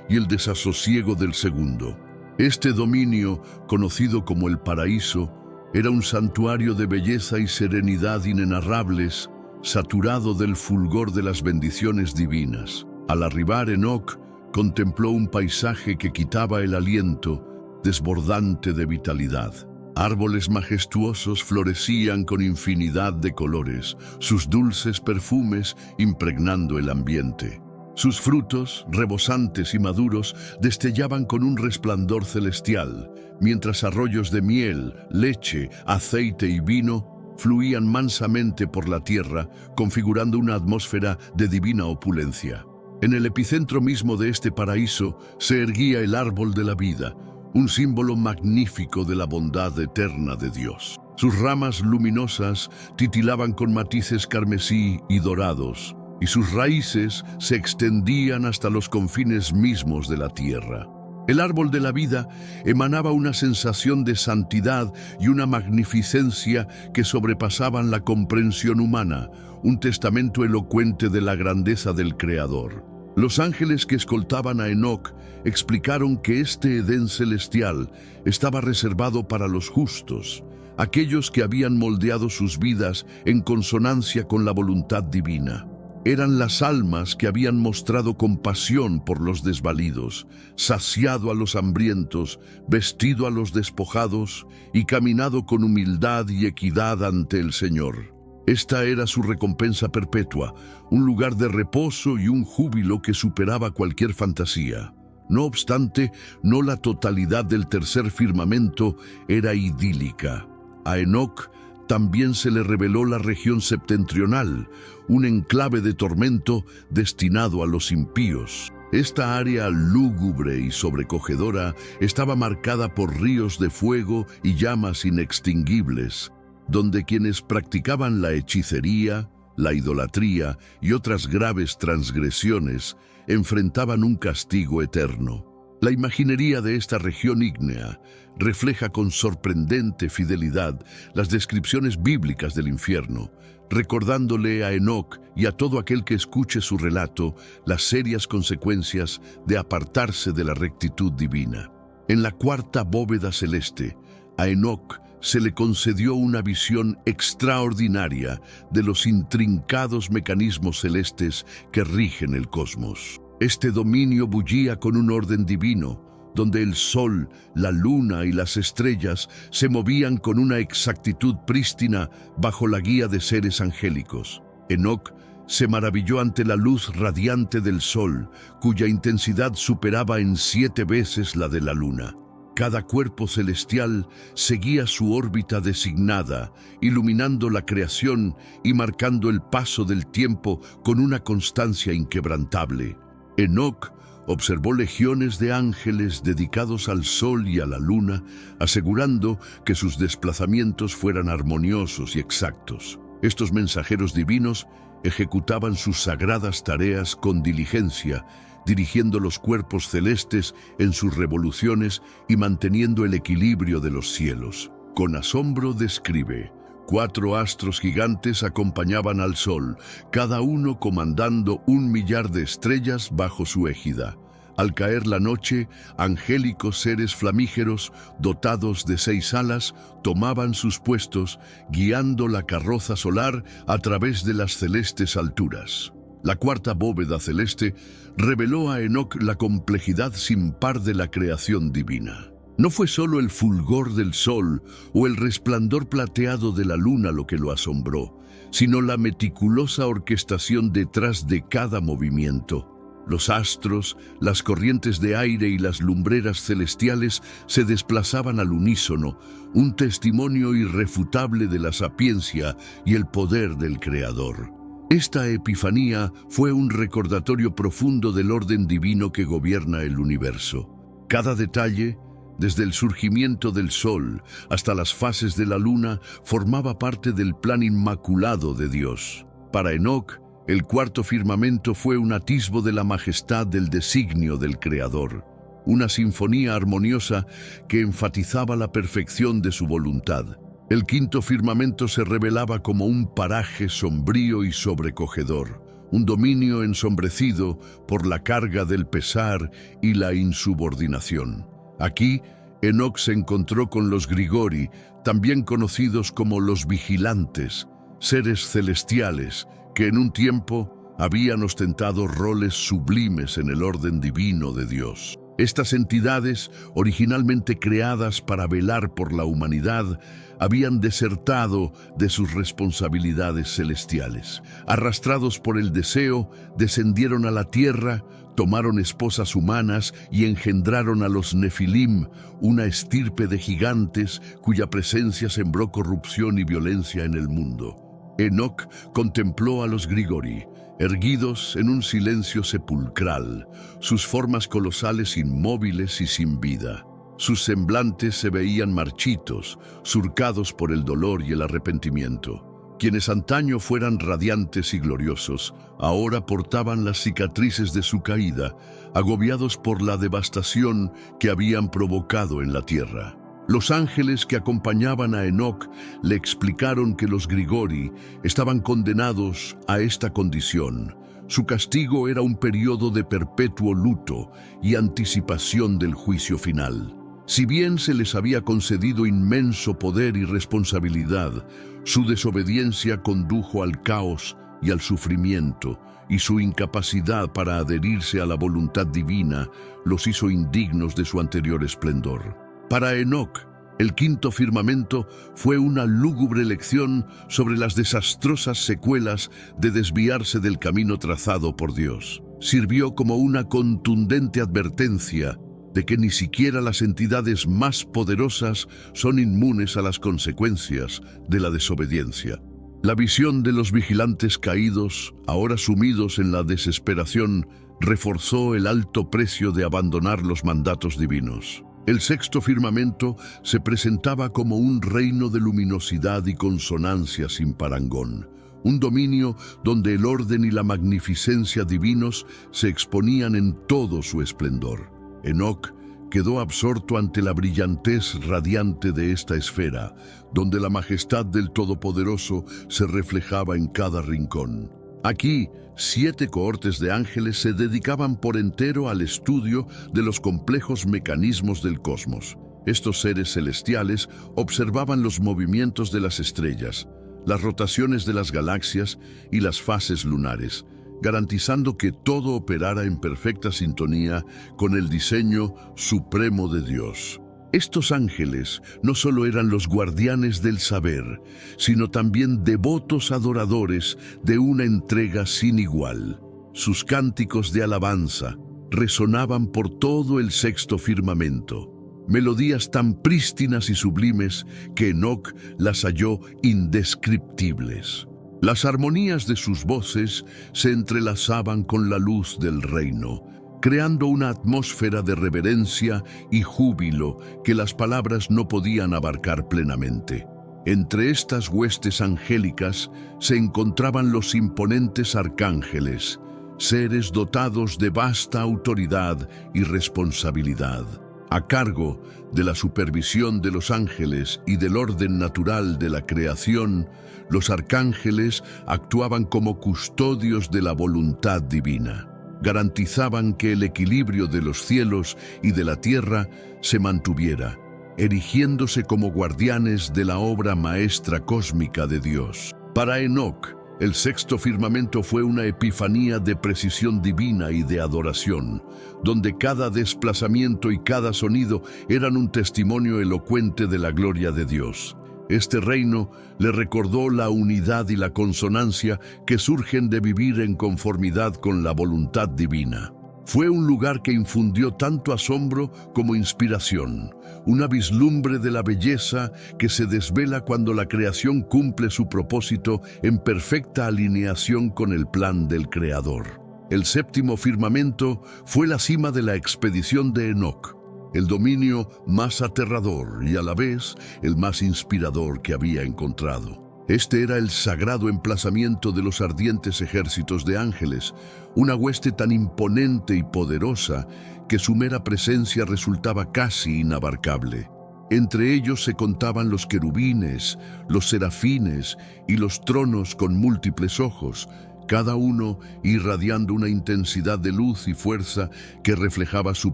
y el desasosiego del segundo. Este dominio, conocido como el paraíso, era un santuario de belleza y serenidad inenarrables, saturado del fulgor de las bendiciones divinas. Al arribar, Enoc contempló un paisaje que quitaba el aliento, desbordante de vitalidad. Árboles majestuosos florecían con infinidad de colores, sus dulces perfumes impregnando el ambiente. Sus frutos, rebosantes y maduros, destellaban con un resplandor celestial, mientras arroyos de miel, leche, aceite y vino fluían mansamente por la tierra, configurando una atmósfera de divina opulencia. En el epicentro mismo de este paraíso se erguía el árbol de la vida, un símbolo magnífico de la bondad eterna de Dios. Sus ramas luminosas titilaban con matices carmesí y dorados, y sus raíces se extendían hasta los confines mismos de la tierra. El árbol de la vida emanaba una sensación de santidad y una magnificencia que sobrepasaban la comprensión humana, un testamento elocuente de la grandeza del Creador. Los ángeles que escoltaban a Enoc explicaron que este Edén celestial estaba reservado para los justos, aquellos que habían moldeado sus vidas en consonancia con la voluntad divina. Eran las almas que habían mostrado compasión por los desvalidos, saciado a los hambrientos, vestido a los despojados y caminado con humildad y equidad ante el Señor. Esta era su recompensa perpetua, un lugar de reposo y un júbilo que superaba cualquier fantasía. No obstante, no la totalidad del tercer firmamento era idílica. A Enoc también se le reveló la región septentrional, un enclave de tormento destinado a los impíos. Esta área lúgubre y sobrecogedora estaba marcada por ríos de fuego y llamas inextinguibles, donde quienes practicaban la hechicería, la idolatría y otras graves transgresiones enfrentaban un castigo eterno. La imaginería de esta región ígnea refleja con sorprendente fidelidad las descripciones bíblicas del infierno, recordándole a Enoc y a todo aquel que escuche su relato las serias consecuencias de apartarse de la rectitud divina. En la cuarta bóveda celeste, a Enoc se le concedió una visión extraordinaria de los intrincados mecanismos celestes que rigen el cosmos. Este dominio bullía con un orden divino, donde el sol, la luna y las estrellas se movían con una exactitud prístina bajo la guía de seres angélicos. Enoc se maravilló ante la luz radiante del sol, cuya intensidad superaba en 7 veces la de la luna. Cada cuerpo celestial seguía su órbita designada, iluminando la creación y marcando el paso del tiempo con una constancia inquebrantable. Enoc observó legiones de ángeles dedicados al sol y a la luna, asegurando que sus desplazamientos fueran armoniosos y exactos. Estos mensajeros divinos ejecutaban sus sagradas tareas con diligencia, dirigiendo los cuerpos celestes en sus revoluciones y manteniendo el equilibrio de los cielos. Con asombro describe: 4 astros gigantes acompañaban al sol, cada uno comandando 1.000.000 de estrellas bajo su égida. Al caer la noche, angélicos seres flamígeros, dotados de 6 alas, tomaban sus puestos, guiando la carroza solar a través de las celestes alturas. La cuarta bóveda celeste reveló a Enoc la complejidad sin par de la creación divina. No fue solo el fulgor del sol o el resplandor plateado de la luna lo que lo asombró, sino la meticulosa orquestación detrás de cada movimiento. Los astros, las corrientes de aire y las lumbreras celestiales se desplazaban al unísono, un testimonio irrefutable de la sapiencia y el poder del Creador. Esta epifanía fue un recordatorio profundo del orden divino que gobierna el universo. Cada detalle, desde el surgimiento del sol hasta las fases de la luna, formaba parte del plan inmaculado de Dios. Para Enoc, el cuarto firmamento fue un atisbo de la majestad del designio del Creador, una sinfonía armoniosa que enfatizaba la perfección de su voluntad. El quinto firmamento se revelaba como un paraje sombrío y sobrecogedor, un dominio ensombrecido por la carga del pesar y la insubordinación. Aquí, Enoc se encontró con los Grigori, también conocidos como los vigilantes, seres celestiales que en un tiempo habían ostentado roles sublimes en el orden divino de Dios. Estas entidades, originalmente creadas para velar por la humanidad, habían desertado de sus responsabilidades celestiales. Arrastrados por el deseo, descendieron a la tierra, tomaron esposas humanas y engendraron a los Nefilim, una estirpe de gigantes cuya presencia sembró corrupción y violencia en el mundo. Enoc contempló a los Grigori, erguidos en un silencio sepulcral, sus formas colosales inmóviles y sin vida. Sus semblantes se veían marchitos, surcados por el dolor y el arrepentimiento. Quienes antaño fueran radiantes y gloriosos, ahora portaban las cicatrices de su caída, agobiados por la devastación que habían provocado en la tierra. Los ángeles que acompañaban a Enoc le explicaron que los Grigori estaban condenados a esta condición. Su castigo era un periodo de perpetuo luto y anticipación del juicio final. Si bien se les había concedido inmenso poder y responsabilidad, su desobediencia condujo al caos y al sufrimiento, y su incapacidad para adherirse a la voluntad divina los hizo indignos de su anterior esplendor. Para Enoc, el quinto firmamento fue una lúgubre lección sobre las desastrosas secuelas de desviarse del camino trazado por Dios. Sirvió como una contundente advertencia de que ni siquiera las entidades más poderosas son inmunes a las consecuencias de la desobediencia. La visión de los vigilantes caídos, ahora sumidos en la desesperación, reforzó el alto precio de abandonar los mandatos divinos. El sexto firmamento se presentaba como un reino de luminosidad y consonancia sin parangón, un dominio donde el orden y la magnificencia divinos se exponían en todo su esplendor. Enoc quedó absorto ante la brillantez radiante de esta esfera, donde la majestad del Todopoderoso se reflejaba en cada rincón. Aquí, 7 cohortes de ángeles se dedicaban por entero al estudio de los complejos mecanismos del cosmos. Estos seres celestiales observaban los movimientos de las estrellas, las rotaciones de las galaxias y las fases lunares, garantizando que todo operara en perfecta sintonía con el diseño supremo de Dios. Estos ángeles no solo eran los guardianes del saber, sino también devotos adoradores de una entrega sin igual. Sus cánticos de alabanza resonaban por todo el sexto firmamento, melodías tan prístinas y sublimes que Enoc las halló indescriptibles. Las armonías de sus voces se entrelazaban con la luz del reino, creando una atmósfera de reverencia y júbilo que las palabras no podían abarcar plenamente. Entre estas huestes angélicas se encontraban los imponentes arcángeles, seres dotados de vasta autoridad y responsabilidad. A cargo de la supervisión de los ángeles y del orden natural de la creación, los arcángeles actuaban como custodios de la voluntad divina. Garantizaban que el equilibrio de los cielos y de la tierra se mantuviera, erigiéndose como guardianes de la obra maestra cósmica de Dios. Para Enoc, el sexto firmamento fue una epifanía de precisión divina y de adoración, donde cada desplazamiento y cada sonido eran un testimonio elocuente de la gloria de Dios. Este reino le recordó la unidad y la consonancia que surgen de vivir en conformidad con la voluntad divina. Fue un lugar que infundió tanto asombro como inspiración, una vislumbre de la belleza que se desvela cuando la creación cumple su propósito en perfecta alineación con el plan del Creador. El séptimo firmamento fue la cima de la expedición de Enoc, el dominio más aterrador y a la vez el más inspirador que había encontrado. Este era el sagrado emplazamiento de los ardientes ejércitos de ángeles, una hueste tan imponente y poderosa que su mera presencia resultaba casi inabarcable. Entre ellos se contaban los querubines, los serafines y los tronos con múltiples ojos, cada uno irradiando una intensidad de luz y fuerza que reflejaba su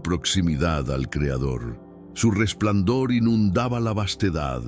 proximidad al Creador. Su resplandor inundaba la vastedad,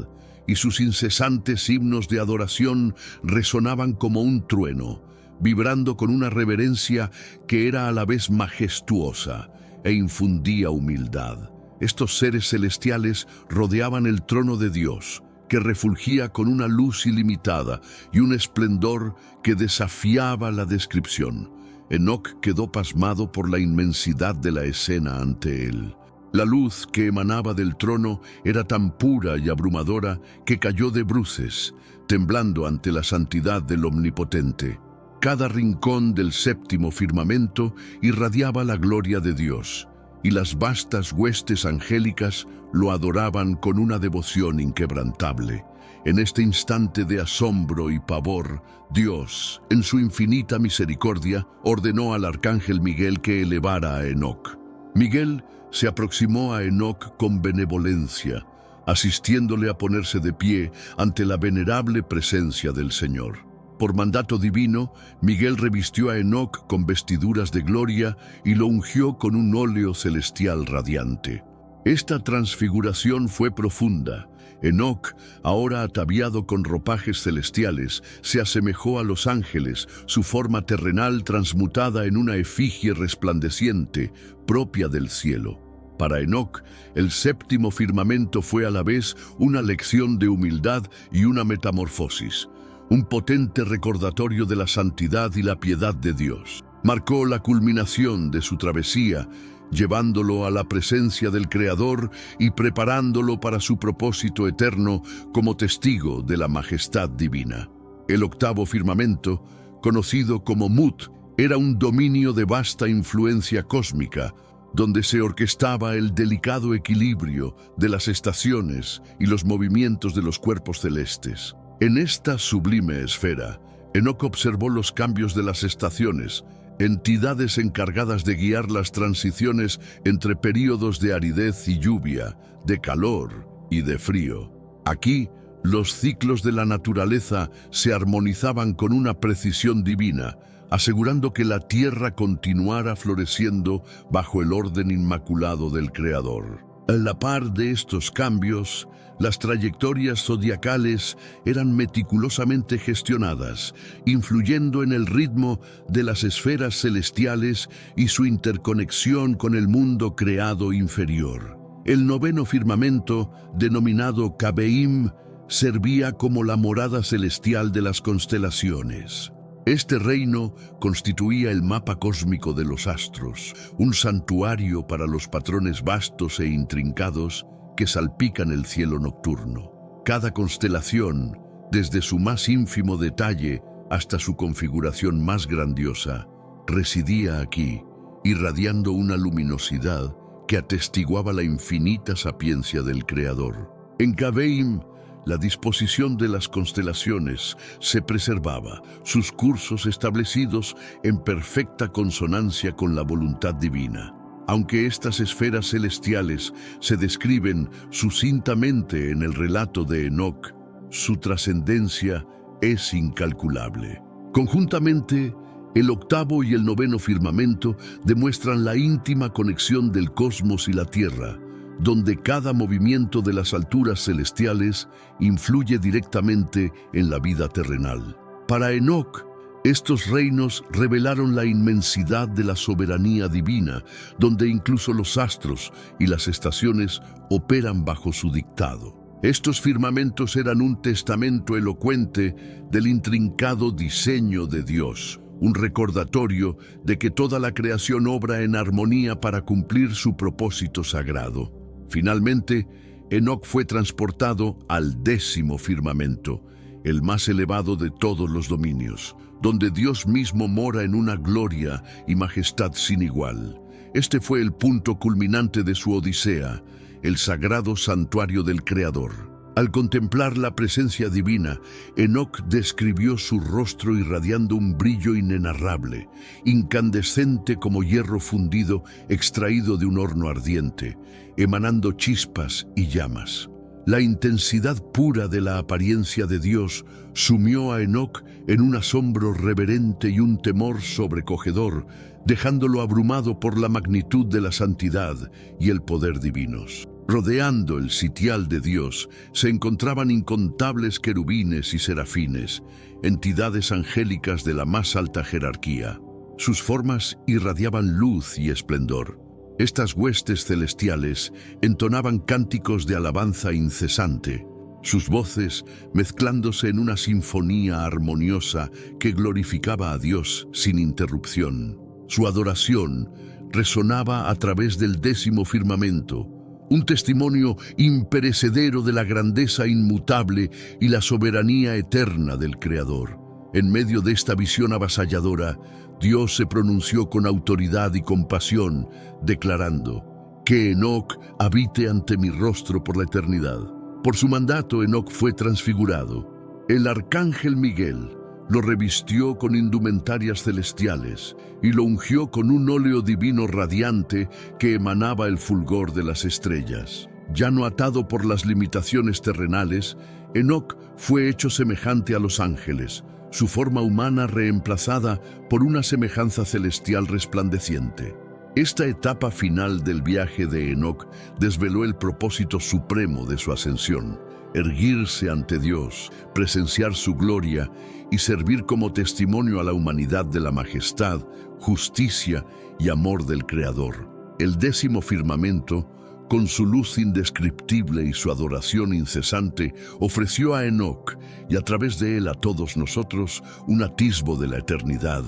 y sus incesantes himnos de adoración resonaban como un trueno, vibrando con una reverencia que era a la vez majestuosa e infundía humildad. Estos seres celestiales rodeaban el trono de Dios, que refulgía con una luz ilimitada y un esplendor que desafiaba la descripción. Enoc quedó pasmado por la inmensidad de la escena ante él. La luz que emanaba del trono era tan pura y abrumadora que cayó de bruces, temblando ante la santidad del Omnipotente. Cada rincón del séptimo firmamento irradiaba la gloria de Dios, y las vastas huestes angélicas lo adoraban con una devoción inquebrantable. En este instante de asombro y pavor, Dios, en su infinita misericordia, ordenó al arcángel Miguel que elevara a Enoc. Miguel se aproximó a Enoc con benevolencia, asistiéndole a ponerse de pie ante la venerable presencia del Señor. Por mandato divino, Miguel revistió a Enoc con vestiduras de gloria y lo ungió con un óleo celestial radiante. Esta transfiguración fue profunda. Enoc, ahora ataviado con ropajes celestiales, se asemejó a los ángeles, su forma terrenal transmutada en una efigie resplandeciente, propia del cielo. Para Enoc, el séptimo firmamento fue a la vez una lección de humildad y una metamorfosis, un potente recordatorio de la santidad y la piedad de Dios. Marcó la culminación de su travesía, llevándolo a la presencia del Creador y preparándolo para su propósito eterno como testigo de la majestad divina. El octavo firmamento, conocido como Mut, era un dominio de vasta influencia cósmica, donde se orquestaba el delicado equilibrio de las estaciones y los movimientos de los cuerpos celestes. En esta sublime esfera, Enoc observó los cambios de las estaciones, entidades encargadas de guiar las transiciones entre períodos de aridez y lluvia, de calor y de frío. Aquí, los ciclos de la naturaleza se armonizaban con una precisión divina, asegurando que la tierra continuara floreciendo bajo el orden inmaculado del Creador. A la par de estos cambios, las trayectorias zodiacales eran meticulosamente gestionadas, influyendo en el ritmo de las esferas celestiales y su interconexión con el mundo creado inferior. El noveno firmamento, denominado Cabeim, servía como la morada celestial de las constelaciones. Este reino constituía el mapa cósmico de los astros, un santuario para los patrones vastos e intrincados que salpican el cielo nocturno. Cada constelación, desde su más ínfimo detalle hasta su configuración más grandiosa, residía aquí, irradiando una luminosidad que atestiguaba la infinita sapiencia del Creador. En Cabeim, la disposición de las constelaciones se preservaba, sus cursos establecidos en perfecta consonancia con la voluntad divina. Aunque estas esferas celestiales se describen sucintamente en el relato de Enoc, su trascendencia es incalculable. Conjuntamente, el octavo y el noveno firmamento demuestran la íntima conexión del cosmos y la tierra, donde cada movimiento de las alturas celestiales influye directamente en la vida terrenal. Para Enoc, estos reinos revelaron la inmensidad de la soberanía divina, donde incluso los astros y las estaciones operan bajo su dictado. Estos firmamentos eran un testamento elocuente del intrincado diseño de Dios, un recordatorio de que toda la creación obra en armonía para cumplir su propósito sagrado. Finalmente, Enoc fue transportado al décimo firmamento, el más elevado de todos los dominios, donde Dios mismo mora en una gloria y majestad sin igual. Este fue el punto culminante de su odisea, el sagrado santuario del Creador. Al contemplar la presencia divina, Enoc describió su rostro irradiando un brillo inenarrable, incandescente como hierro fundido extraído de un horno ardiente, emanando chispas y llamas. La intensidad pura de la apariencia de Dios sumió a Enoc en un asombro reverente y un temor sobrecogedor, dejándolo abrumado por la magnitud de la santidad y el poder divinos. Rodeando el sitial de Dios se encontraban incontables querubines y serafines, entidades angélicas de la más alta jerarquía. Sus formas irradiaban luz y esplendor. Estas huestes celestiales entonaban cánticos de alabanza incesante, sus voces mezclándose en una sinfonía armoniosa que glorificaba a Dios sin interrupción. Su adoración resonaba a través del décimo firmamento, un testimonio imperecedero de la grandeza inmutable y la soberanía eterna del Creador. En medio de esta visión avasalladora, Dios se pronunció con autoridad y compasión, declarando: «Que Enoc habite ante mi rostro por la eternidad». Por su mandato, Enoc fue transfigurado. El arcángel Miguel lo revistió con indumentarias celestiales y lo ungió con un óleo divino radiante que emanaba el fulgor de las estrellas. Ya no atado por las limitaciones terrenales, Enoc fue hecho semejante a los ángeles, su forma humana reemplazada por una semejanza celestial resplandeciente. Esta etapa final del viaje de Enoc desveló el propósito supremo de su ascensión: erguirse ante Dios, presenciar su gloria y servir como testimonio a la humanidad de la majestad, justicia y amor del Creador. El décimo firmamento, con su luz indescriptible y su adoración incesante, ofreció a Enoc y a través de él a todos nosotros un atisbo de la eternidad,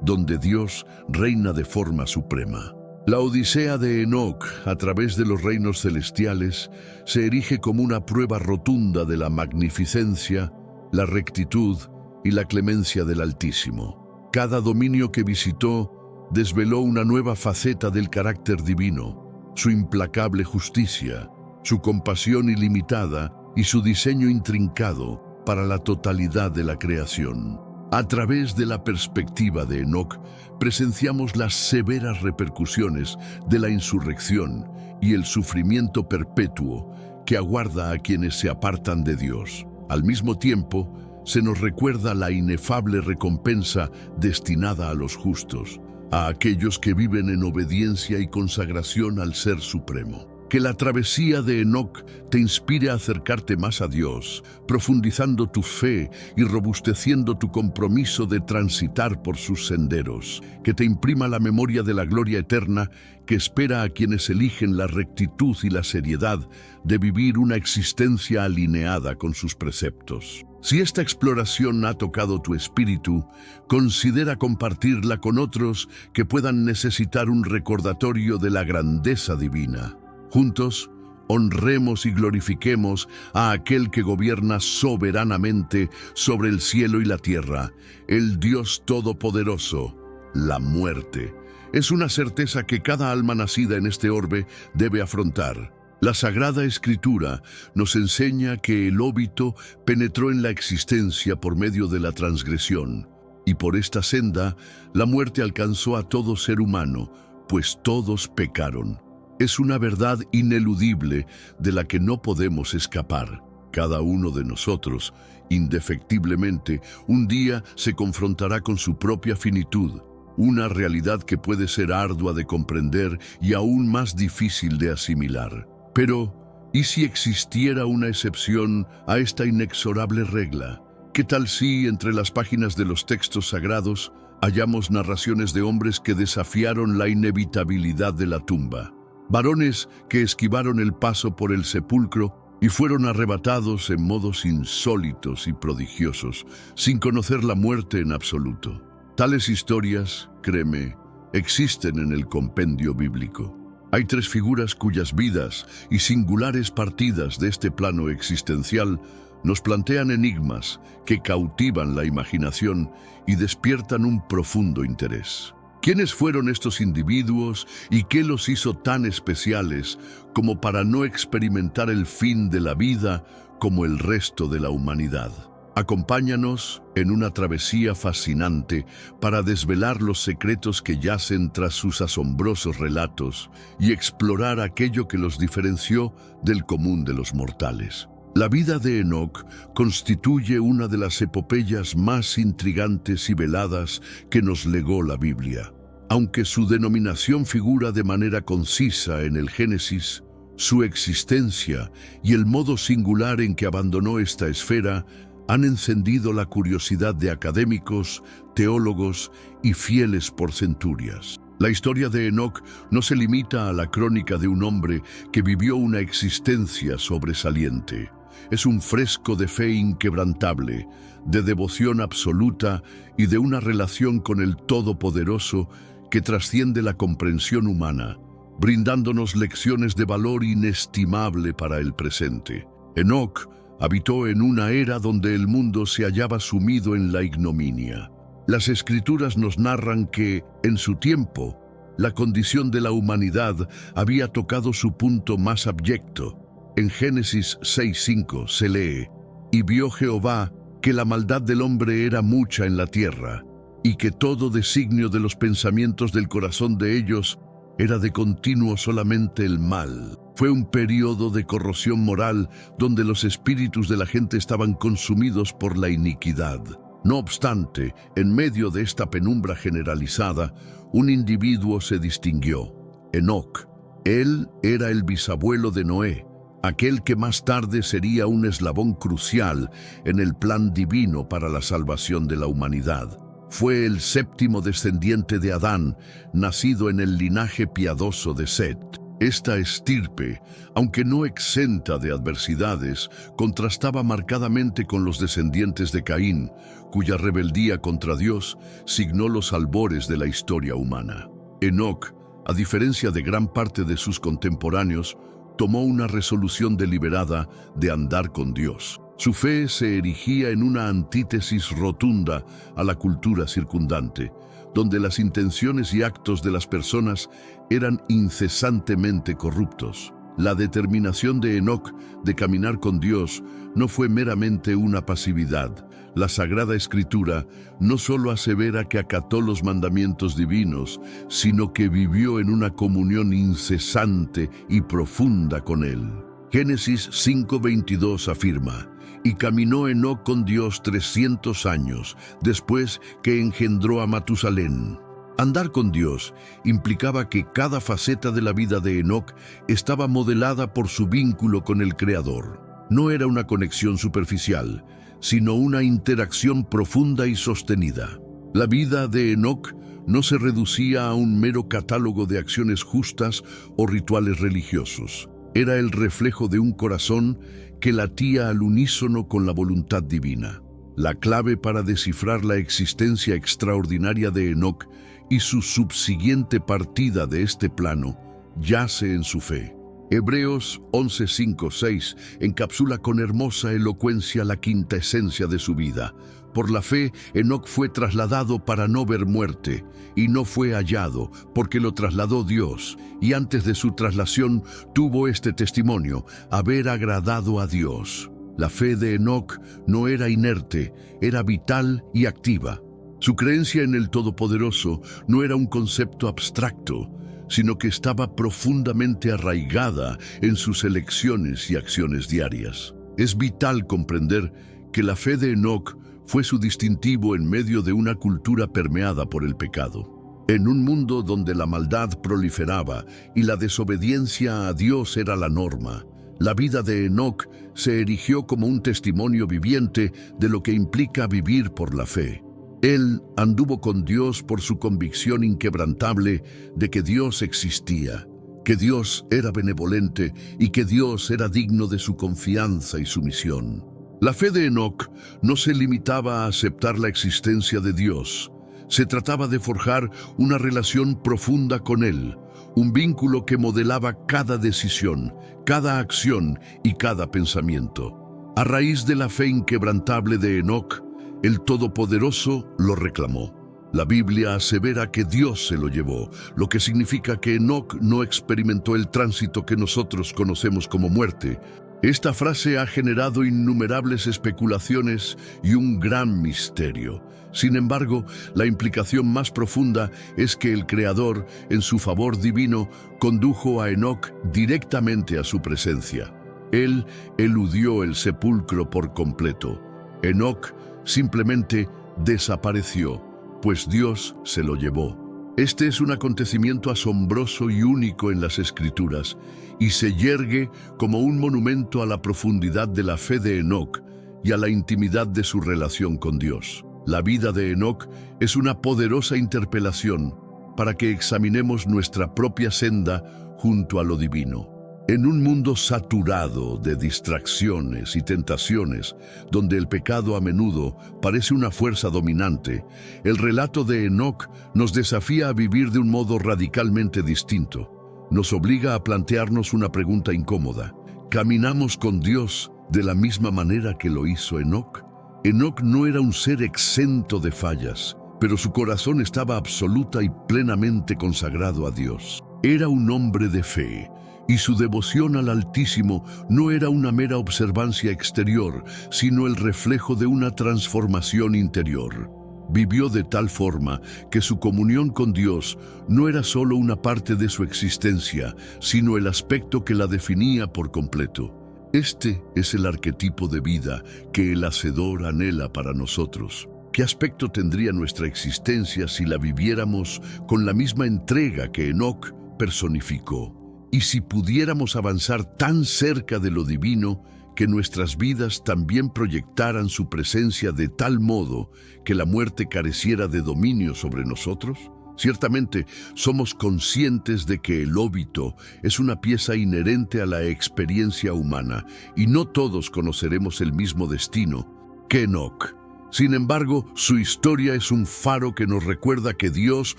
donde Dios reina de forma suprema. La Odisea de Enoc, a través de los reinos celestiales, se erige como una prueba rotunda de la magnificencia, la rectitud y la clemencia del Altísimo. Cada dominio que visitó desveló una nueva faceta del carácter divino, su implacable justicia, su compasión ilimitada y su diseño intrincado para la totalidad de la creación. A través de la perspectiva de Enoc, presenciamos las severas repercusiones de la insurrección y el sufrimiento perpetuo que aguarda a quienes se apartan de Dios. Al mismo tiempo, se nos recuerda la inefable recompensa destinada a los justos, a aquellos que viven en obediencia y consagración al Ser Supremo. Que la travesía de Enoc te inspire a acercarte más a Dios, profundizando tu fe y robusteciendo tu compromiso de transitar por sus senderos. Que te imprima la memoria de la gloria eterna que espera a quienes eligen la rectitud y la seriedad de vivir una existencia alineada con sus preceptos. Si esta exploración ha tocado tu espíritu, considera compartirla con otros que puedan necesitar un recordatorio de la grandeza divina. Juntos, honremos y glorifiquemos a aquel que gobierna soberanamente sobre el cielo y la tierra, el Dios Todopoderoso. La muerte es una certeza que cada alma nacida en este orbe debe afrontar. La Sagrada Escritura nos enseña que el óbito penetró en la existencia por medio de la transgresión, y por esta senda la muerte alcanzó a todo ser humano, pues todos pecaron. Es una verdad ineludible de la que no podemos escapar. Cada uno de nosotros, indefectiblemente, un día se confrontará con su propia finitud, una realidad que puede ser ardua de comprender y aún más difícil de asimilar. Pero, ¿y si existiera una excepción a esta inexorable regla? ¿Qué tal si, entre las páginas de los textos sagrados, hallamos narraciones de hombres que desafiaron la inevitabilidad de la tumba? Varones que esquivaron el paso por el sepulcro y fueron arrebatados en modos insólitos y prodigiosos, sin conocer la muerte en absoluto. Tales historias, créeme, existen en el compendio bíblico. Hay tres figuras cuyas vidas y singulares partidas de este plano existencial nos plantean enigmas que cautivan la imaginación y despiertan un profundo interés. ¿Quiénes fueron estos individuos y qué los hizo tan especiales como para no experimentar el fin de la vida como el resto de la humanidad? Acompáñanos en una travesía fascinante para desvelar los secretos que yacen tras sus asombrosos relatos y explorar aquello que los diferenció del común de los mortales. La vida de Enoc constituye una de las epopeyas más intrigantes y veladas que nos legó la Biblia. Aunque su denominación figura de manera concisa en el Génesis, su existencia y el modo singular en que abandonó esta esfera han encendido la curiosidad de académicos, teólogos y fieles por centurias. La historia de Enoc no se limita a la crónica de un hombre que vivió una existencia sobresaliente. Es un fresco de fe inquebrantable, de devoción absoluta y de una relación con el Todopoderoso que trasciende la comprensión humana, brindándonos lecciones de valor inestimable para el presente. Enoc habitó en una era donde el mundo se hallaba sumido en la ignominia. Las Escrituras nos narran que, en su tiempo, la condición de la humanidad había tocado su punto más abyecto. En Génesis 6:5 se lee: «Y vio Jehová que la maldad del hombre era mucha en la tierra, y que todo designio de los pensamientos del corazón de ellos era de continuo solamente el mal». Fue un periodo de corrosión moral donde los espíritus de la gente estaban consumidos por la iniquidad. No obstante, en medio de esta penumbra generalizada, un individuo se distinguió: Enoc. Él era el bisabuelo de Noé, aquel que más tarde sería un eslabón crucial en el plan divino para la salvación de la humanidad. Fue el séptimo descendiente de Adán, nacido en el linaje piadoso de Set. Esta estirpe, aunque no exenta de adversidades, contrastaba marcadamente con los descendientes de Caín, cuya rebeldía contra Dios signó los albores de la historia humana. Enoc A diferencia de gran parte de sus contemporáneos, tomó una resolución deliberada de andar con Dios. Su fe se erigía en una antítesis rotunda a la cultura circundante, donde las intenciones y actos de las personas eran incesantemente corruptos. La determinación de Enoc de caminar con Dios no fue meramente una pasividad. La Sagrada Escritura no solo asevera que acató los mandamientos divinos, sino que vivió en una comunión incesante y profunda con Él. Génesis 5:22 afirma: «Y caminó Enoc con Dios 300 años, después que engendró a Matusalén». Andar con Dios implicaba que cada faceta de la vida de Enoc estaba modelada por su vínculo con el Creador. No era una conexión superficial, sino una interacción profunda y sostenida. La vida de Enoc no se reducía a un mero catálogo de acciones justas o rituales religiosos. Era el reflejo de un corazón que latía al unísono con la voluntad divina. La clave para descifrar la existencia extraordinaria de Enoc y su subsiguiente partida de este plano yace en su fe. Hebreos 11:5-6 encapsula con hermosa elocuencia la quinta esencia de su vida. Por la fe, Enoc fue trasladado para no ver muerte, y no fue hallado, porque lo trasladó Dios, y antes de su traslación tuvo este testimonio: haber agradado a Dios. La fe de Enoc no era inerte, era vital y activa. Su creencia en el Todopoderoso no era un concepto abstracto, sino que estaba profundamente arraigada en sus elecciones y acciones diarias. Es vital comprender que la fe de Enoc fue su distintivo en medio de una cultura permeada por el pecado. En un mundo donde la maldad proliferaba y la desobediencia a Dios era la norma, la vida de Enoc se erigió como un testimonio viviente de lo que implica vivir por la fe. Él anduvo con Dios por su convicción inquebrantable de que Dios existía, que Dios era benevolente y que Dios era digno de su confianza y sumisión. La fe de Enoc no se limitaba a aceptar la existencia de Dios. Se trataba de forjar una relación profunda con Él, un vínculo que modelaba cada decisión, cada acción y cada pensamiento. A raíz de la fe inquebrantable de Enoc, el Todopoderoso lo reclamó. La Biblia asevera que Dios se lo llevó, lo que significa que Enoc no experimentó el tránsito que nosotros conocemos como muerte. Esta frase ha generado innumerables especulaciones y un gran misterio. Sin embargo, la implicación más profunda es que el Creador, en su favor divino, condujo a Enoc directamente a su presencia. Él eludió el sepulcro por completo. Enoc simplemente desapareció, pues Dios se lo llevó. Este es un acontecimiento asombroso y único en las Escrituras, y se yergue como un monumento a la profundidad de la fe de Enoc y a la intimidad de su relación con Dios. La vida de Enoc es una poderosa interpelación para que examinemos nuestra propia senda junto a lo divino. En un mundo saturado de distracciones y tentaciones, donde el pecado a menudo parece una fuerza dominante, el relato de Enoc nos desafía a vivir de un modo radicalmente distinto. Nos obliga a plantearnos una pregunta incómoda. ¿Caminamos con Dios de la misma manera que lo hizo Enoc? Enoc no era un ser exento de fallas, pero su corazón estaba absoluta y plenamente consagrado a Dios. Era un hombre de fe, y su devoción al Altísimo no era una mera observancia exterior, sino el reflejo de una transformación interior. Vivió de tal forma que su comunión con Dios no era solo una parte de su existencia, sino el aspecto que la definía por completo. Este es el arquetipo de vida que el Hacedor anhela para nosotros. ¿Qué aspecto tendría nuestra existencia si la viviéramos con la misma entrega que Enoc personificó? Y si pudiéramos avanzar tan cerca de lo divino que nuestras vidas también proyectaran su presencia de tal modo que la muerte careciera de dominio sobre nosotros. Ciertamente, somos conscientes de que el óbito es una pieza inherente a la experiencia humana y no todos conoceremos el mismo destino que Enoc. Sin embargo, su historia es un faro que nos recuerda que Dios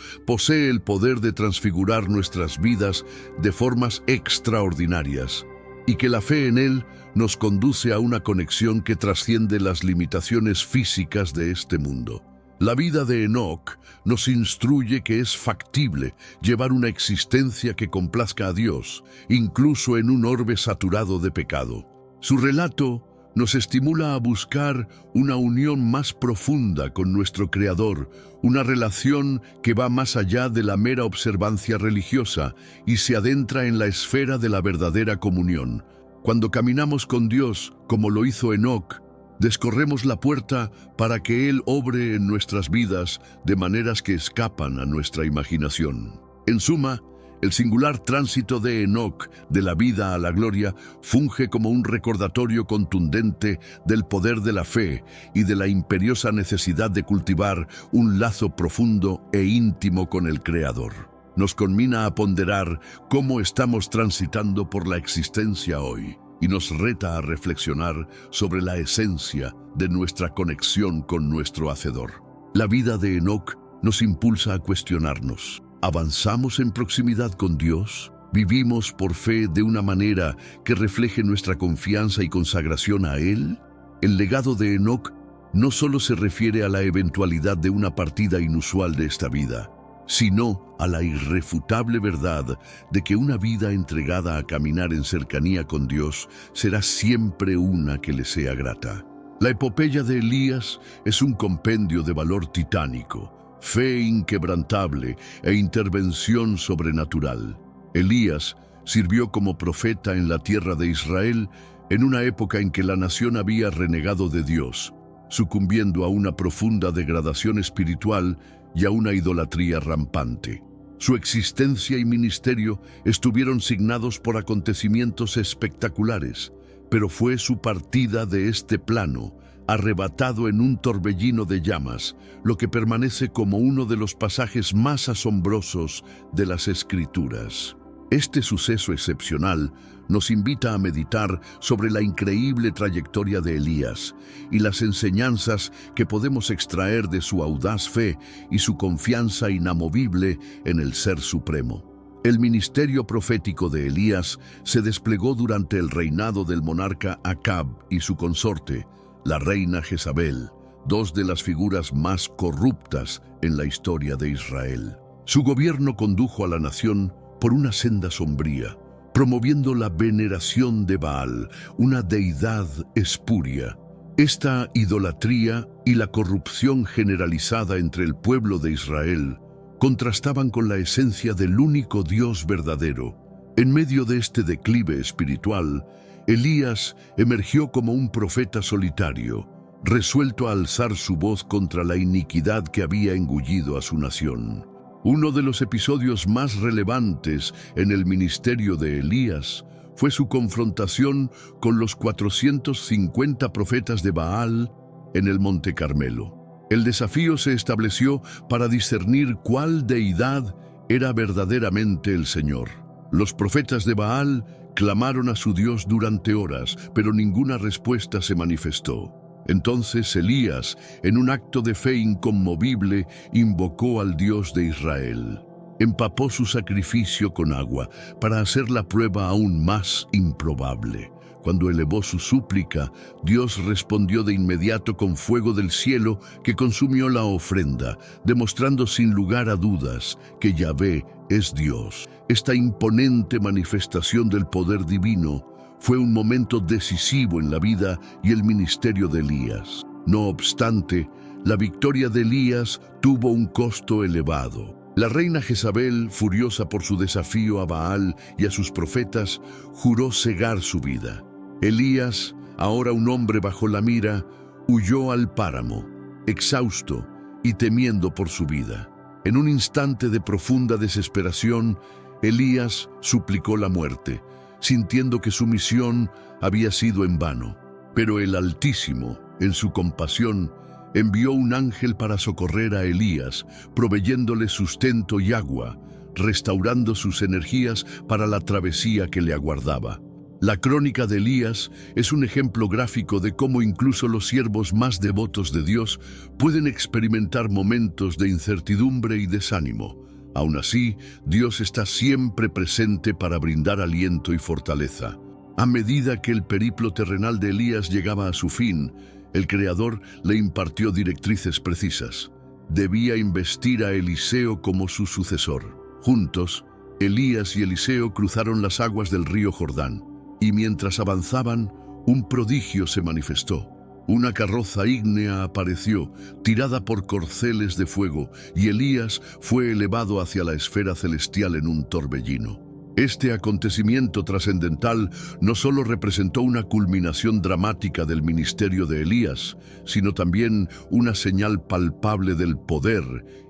posee el poder de transfigurar nuestras vidas de formas extraordinarias y que la fe en Él nos conduce a una conexión que trasciende las limitaciones físicas de este mundo. La vida de Enoc nos instruye que es factible llevar una existencia que complazca a Dios, incluso en un orbe saturado de pecado. Su relato nos estimula a buscar una unión más profunda con nuestro Creador, una relación que va más allá de la mera observancia religiosa y se adentra en la esfera de la verdadera comunión. Cuando caminamos con Dios, como lo hizo Enoc, descorremos la puerta para que Él obre en nuestras vidas de maneras que escapan a nuestra imaginación. En suma, el singular tránsito de Enoc de la vida a la gloria funge como un recordatorio contundente del poder de la fe y de la imperiosa necesidad de cultivar un lazo profundo e íntimo con el Creador. Nos conmina a ponderar cómo estamos transitando por la existencia hoy y nos reta a reflexionar sobre la esencia de nuestra conexión con nuestro Hacedor. La vida de Enoc nos impulsa a cuestionarnos. ¿Avanzamos en proximidad con Dios? ¿Vivimos por fe de una manera que refleje nuestra confianza y consagración a Él? El legado de Enoc no solo se refiere a la eventualidad de una partida inusual de esta vida, sino a la irrefutable verdad de que una vida entregada a caminar en cercanía con Dios será siempre una que le sea grata. La epopeya de Elías es un compendio de valor titánico, fe inquebrantable e intervención sobrenatural. Elías sirvió como profeta en la tierra de Israel en una época en que la nación había renegado de Dios, sucumbiendo a una profunda degradación espiritual y a una idolatría rampante. Su existencia y ministerio estuvieron signados por acontecimientos espectaculares, pero fue su partida de este plano, arrebatado en un torbellino de llamas, lo que permanece como uno de los pasajes más asombrosos de las Escrituras. Este suceso excepcional nos invita a meditar sobre la increíble trayectoria de Elías y las enseñanzas que podemos extraer de su audaz fe y su confianza inamovible en el Ser Supremo. El ministerio profético de Elías se desplegó durante el reinado del monarca Acab y su consorte, la reina Jezabel, dos de las figuras más corruptas en la historia de Israel. Su gobierno condujo a la nación por una senda sombría, promoviendo la veneración de Baal, una deidad espuria. Esta idolatría y la corrupción generalizada entre el pueblo de Israel contrastaban con la esencia del único Dios verdadero. En medio de este declive espiritual, Elías emergió como un profeta solitario, resuelto a alzar su voz contra la iniquidad que había engullido a su nación. Uno de los episodios más relevantes en el ministerio de Elías fue su confrontación con los 450 profetas de Baal en el Monte Carmelo. El desafío se estableció para discernir cuál deidad era verdaderamente el Señor. Los profetas de Baal clamaron a su Dios durante horas, pero ninguna respuesta se manifestó. Entonces Elías, en un acto de fe inconmovible, invocó al Dios de Israel. Empapó su sacrificio con agua para hacer la prueba aún más improbable. Cuando elevó su súplica, Dios respondió de inmediato con fuego del cielo que consumió la ofrenda, demostrando sin lugar a dudas que Yahvé es Dios. Esta imponente manifestación del poder divino fue un momento decisivo en la vida y el ministerio de Elías. No obstante, la victoria de Elías tuvo un costo elevado. La reina Jezabel, furiosa por su desafío a Baal y a sus profetas, juró cegar su vida. Elías, ahora un hombre bajo la mira, huyó al páramo, exhausto y temiendo por su vida. En un instante de profunda desesperación, Elías suplicó la muerte, sintiendo que su misión había sido en vano. Pero el Altísimo, en su compasión, envió un ángel para socorrer a Elías, proveyéndole sustento y agua, restaurando sus energías para la travesía que le aguardaba. La crónica de Elías es un ejemplo gráfico de cómo incluso los siervos más devotos de Dios pueden experimentar momentos de incertidumbre y desánimo. Aún así, Dios está siempre presente para brindar aliento y fortaleza. A medida que el periplo terrenal de Elías llegaba a su fin, el Creador le impartió directrices precisas. Debía investir a Eliseo como su sucesor. Juntos, Elías y Eliseo cruzaron las aguas del río Jordán, y mientras avanzaban, un prodigio se manifestó. Una carroza ígnea apareció, tirada por corceles de fuego, y Elías fue elevado hacia la esfera celestial en un torbellino. Este acontecimiento trascendental no solo representó una culminación dramática del ministerio de Elías, sino también una señal palpable del poder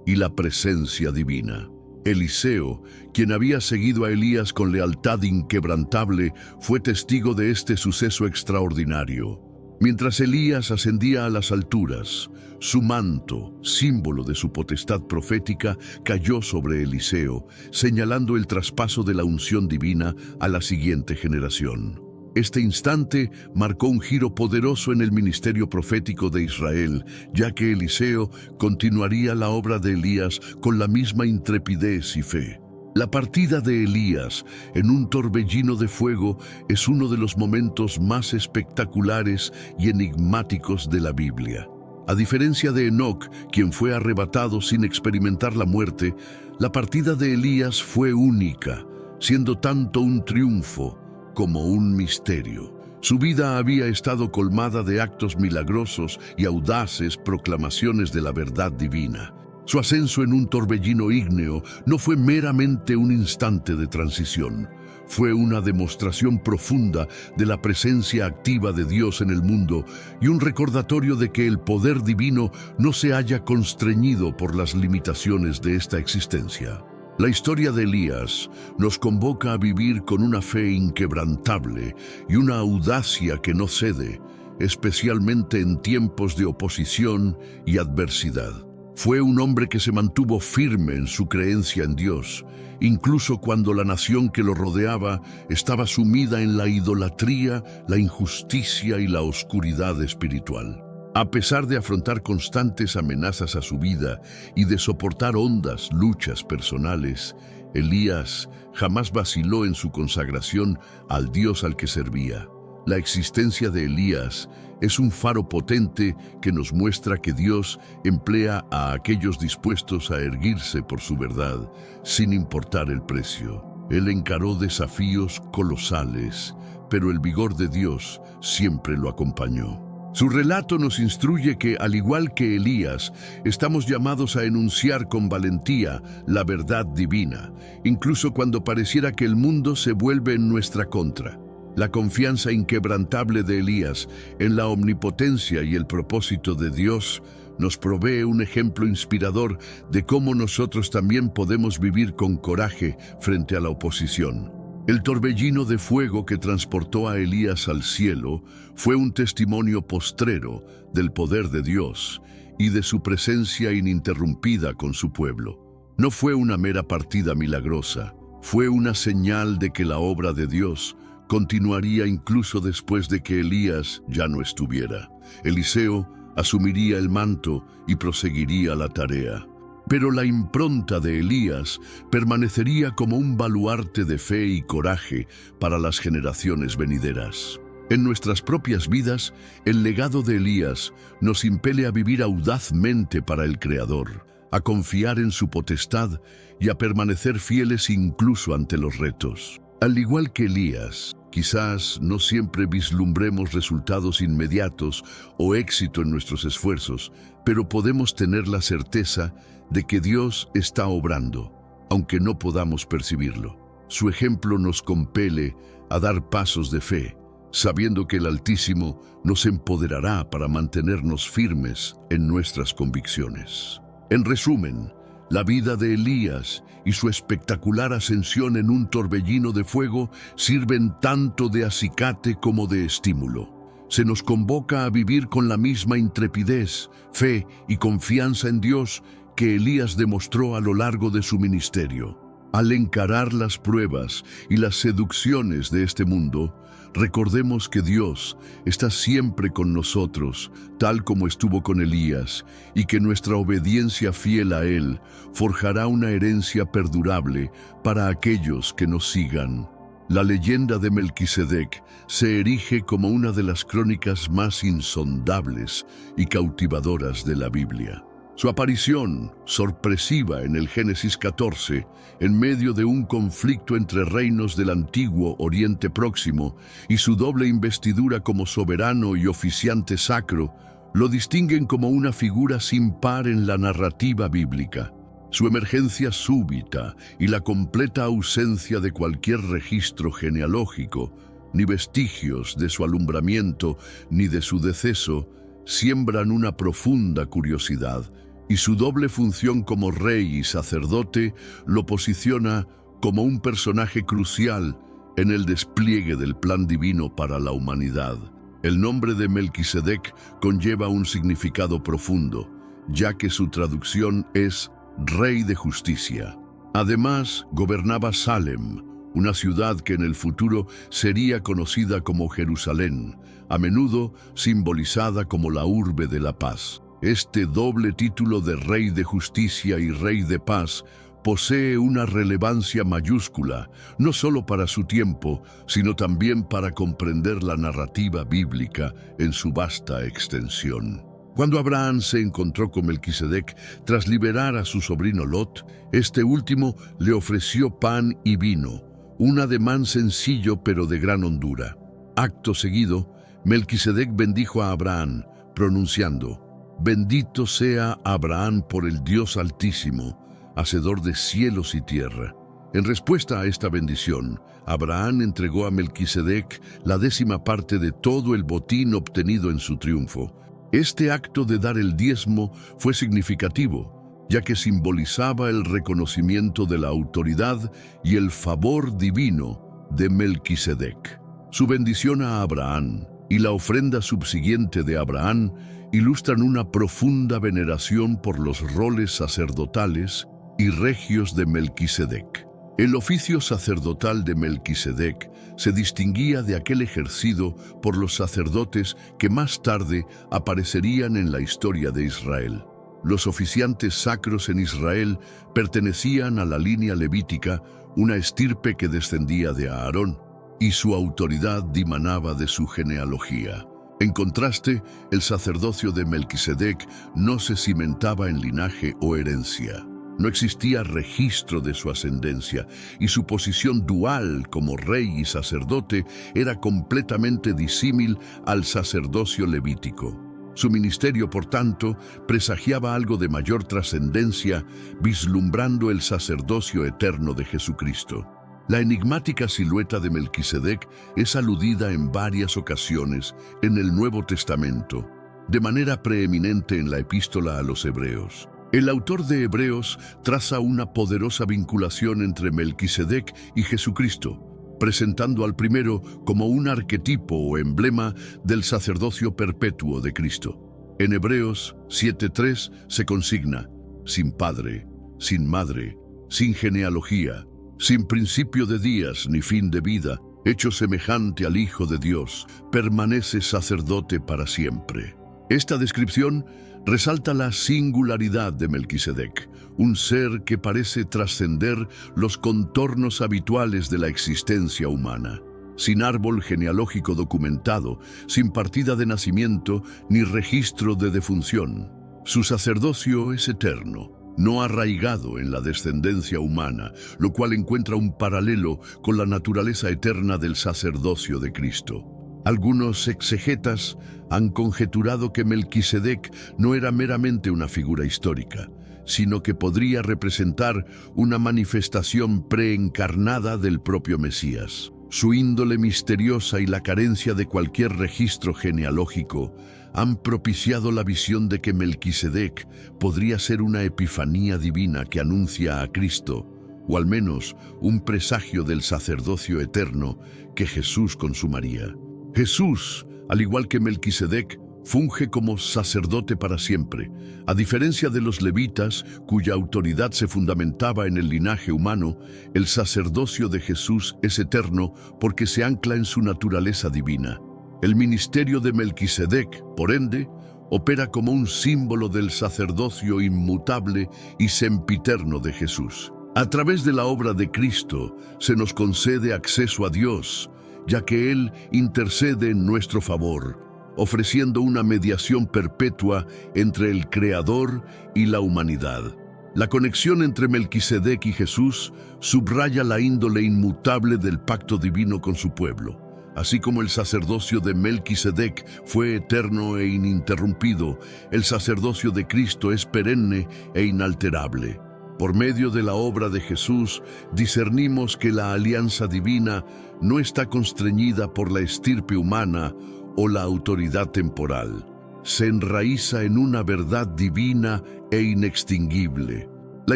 y la presencia divina. Eliseo, quien había seguido a Elías con lealtad inquebrantable, fue testigo de este suceso extraordinario. Mientras Elías ascendía a las alturas, su manto, símbolo de su potestad profética, cayó sobre Eliseo, señalando el traspaso de la unción divina a la siguiente generación. Este instante marcó un giro poderoso en el ministerio profético de Israel, ya que Eliseo continuaría la obra de Elías con la misma intrepidez y fe. La partida de Elías en un torbellino de fuego es uno de los momentos más espectaculares y enigmáticos de la Biblia. A diferencia de Enoc, quien fue arrebatado sin experimentar la muerte, la partida de Elías fue única, siendo tanto un triunfo como un misterio. Su vida había estado colmada de actos milagrosos y audaces proclamaciones de la verdad divina. Su ascenso en un torbellino ígneo no fue meramente un instante de transición. Fue una demostración profunda de la presencia activa de Dios en el mundo y un recordatorio de que el poder divino no se halla constreñido por las limitaciones de esta existencia. La historia de Elías nos convoca a vivir con una fe inquebrantable y una audacia que no cede, especialmente en tiempos de oposición y adversidad. Fue un hombre que se mantuvo firme en su creencia en Dios, incluso cuando la nación que lo rodeaba estaba sumida en la idolatría, la injusticia y la oscuridad espiritual. A pesar de afrontar constantes amenazas a su vida y de soportar hondas luchas personales, Elías jamás vaciló en su consagración al Dios al que servía. La existencia de Elías es un faro potente que nos muestra que Dios emplea a aquellos dispuestos a erguirse por su verdad, sin importar el precio. Él encaró desafíos colosales, pero el vigor de Dios siempre lo acompañó. Su relato nos instruye que, al igual que Elías, estamos llamados a enunciar con valentía la verdad divina, incluso cuando pareciera que el mundo se vuelve en nuestra contra. La confianza inquebrantable de Elías en la omnipotencia y el propósito de Dios nos provee un ejemplo inspirador de cómo nosotros también podemos vivir con coraje frente a la oposición. El torbellino de fuego que transportó a Elías al cielo fue un testimonio postrero del poder de Dios y de su presencia ininterrumpida con su pueblo. No fue una mera partida milagrosa, fue una señal de que la obra de Dios continuaría incluso después de que Elías ya no estuviera. Eliseo asumiría el manto y proseguiría la tarea. Pero la impronta de Elías permanecería como un baluarte de fe y coraje para las generaciones venideras. En nuestras propias vidas, el legado de Elías nos impele a vivir audazmente para el Creador, a confiar en su potestad y a permanecer fieles incluso ante los retos. Al igual que Elías, quizás no siempre vislumbremos resultados inmediatos o éxito en nuestros esfuerzos, pero podemos tener la certeza de que Dios está obrando, aunque no podamos percibirlo. Su ejemplo nos compele a dar pasos de fe, sabiendo que el Altísimo nos empoderará para mantenernos firmes en nuestras convicciones. En resumen, la vida de Elías y su espectacular ascensión en un torbellino de fuego sirven tanto de acicate como de estímulo. Se nos convoca a vivir con la misma intrepidez, fe y confianza en Dios que Elías demostró a lo largo de su ministerio. Al encarar las pruebas y las seducciones de este mundo, recordemos que Dios está siempre con nosotros, tal como estuvo con Elías, y que nuestra obediencia fiel a Él forjará una herencia perdurable para aquellos que nos sigan. La leyenda de Melquisedec se erige como una de las crónicas más insondables y cautivadoras de la Biblia. Su aparición, sorpresiva en el Génesis 14, en medio de un conflicto entre reinos del antiguo Oriente Próximo, y su doble investidura como soberano y oficiante sacro, lo distinguen como una figura sin par en la narrativa bíblica. Su emergencia súbita y la completa ausencia de cualquier registro genealógico, ni vestigios de su alumbramiento ni de su deceso, siembran una profunda curiosidad, y su doble función como rey y sacerdote lo posiciona como un personaje crucial en el despliegue del plan divino para la humanidad. El nombre de Melquisedec conlleva un significado profundo, ya que su traducción es Rey de Justicia. Además, gobernaba Salem, una ciudad que en el futuro sería conocida como Jerusalén, a menudo simbolizada como la urbe de la paz. Este doble título de Rey de Justicia y Rey de Paz posee una relevancia mayúscula, no solo para su tiempo, sino también para comprender la narrativa bíblica en su vasta extensión. Cuando Abraham se encontró con Melquisedec tras liberar a su sobrino Lot, este último le ofreció pan y vino, un ademán sencillo pero de gran hondura. Acto seguido, Melquisedec bendijo a Abraham, pronunciando: «Bendito sea Abraham por el Dios Altísimo, hacedor de cielos y tierra». En respuesta a esta bendición, Abraham entregó a Melquisedec la 10ª parte de todo el botín obtenido en su triunfo. Este acto de dar el diezmo fue significativo, ya que simbolizaba el reconocimiento de la autoridad y el favor divino de Melquisedec. Su bendición a Abraham y la ofrenda subsiguiente de Abraham ilustran una profunda veneración por los roles sacerdotales y regios de Melquisedec. El oficio sacerdotal de Melquisedec se distinguía de aquel ejercido por los sacerdotes que más tarde aparecerían en la historia de Israel. Los oficiantes sacros en Israel pertenecían a la línea levítica, una estirpe que descendía de Aarón, y su autoridad dimanaba de su genealogía. En contraste, el sacerdocio de Melquisedec no se cimentaba en linaje o herencia. No existía registro de su ascendencia, y su posición dual como rey y sacerdote era completamente disímil al sacerdocio levítico. Su ministerio, por tanto, presagiaba algo de mayor trascendencia, vislumbrando el sacerdocio eterno de Jesucristo. La enigmática silueta de Melquisedec es aludida en varias ocasiones en el Nuevo Testamento, de manera preeminente en la Epístola a los Hebreos. El autor de Hebreos traza una poderosa vinculación entre Melquisedec y Jesucristo, presentando al primero como un arquetipo o emblema del sacerdocio perpetuo de Cristo. En Hebreos 7:3 se consigna: sin padre, sin madre, sin genealogía, sin principio de días ni fin de vida, hecho semejante al Hijo de Dios, permanece sacerdote para siempre. Esta descripción resalta la singularidad de Melquisedec, un ser que parece trascender los contornos habituales de la existencia humana. Sin árbol genealógico documentado, sin partida de nacimiento ni registro de defunción. Su sacerdocio es eterno, no arraigado en la descendencia humana, lo cual encuentra un paralelo con la naturaleza eterna del sacerdocio de Cristo. Algunos exegetas han conjeturado que Melquisedec no era meramente una figura histórica, sino que podría representar una manifestación preencarnada del propio Mesías. Su índole misteriosa y la carencia de cualquier registro genealógico han propiciado la visión de que Melquisedec podría ser una epifanía divina que anuncia a Cristo, o al menos un presagio del sacerdocio eterno que Jesús consumaría. Jesús, al igual que Melquisedec, Funge como sacerdote para siempre. A diferencia de los levitas, cuya autoridad se fundamentaba en el linaje humano, el sacerdocio de Jesús es eterno porque se ancla en su naturaleza divina. El ministerio de Melquisedec, por ende, opera como un símbolo del sacerdocio inmutable y sempiterno de Jesús. A través de la obra de Cristo se nos concede acceso a Dios, ya que Él intercede en nuestro favor, ofreciendo una mediación perpetua entre el Creador y la humanidad. La conexión entre Melquisedec y Jesús subraya la índole inmutable del pacto divino con su pueblo. Así como el sacerdocio de Melquisedec fue eterno e ininterrumpido, el sacerdocio de Cristo es perenne e inalterable. Por medio de la obra de Jesús, discernimos que la alianza divina no está constreñida por la estirpe humana o la autoridad temporal. Se enraiza en una verdad divina e inextinguible. La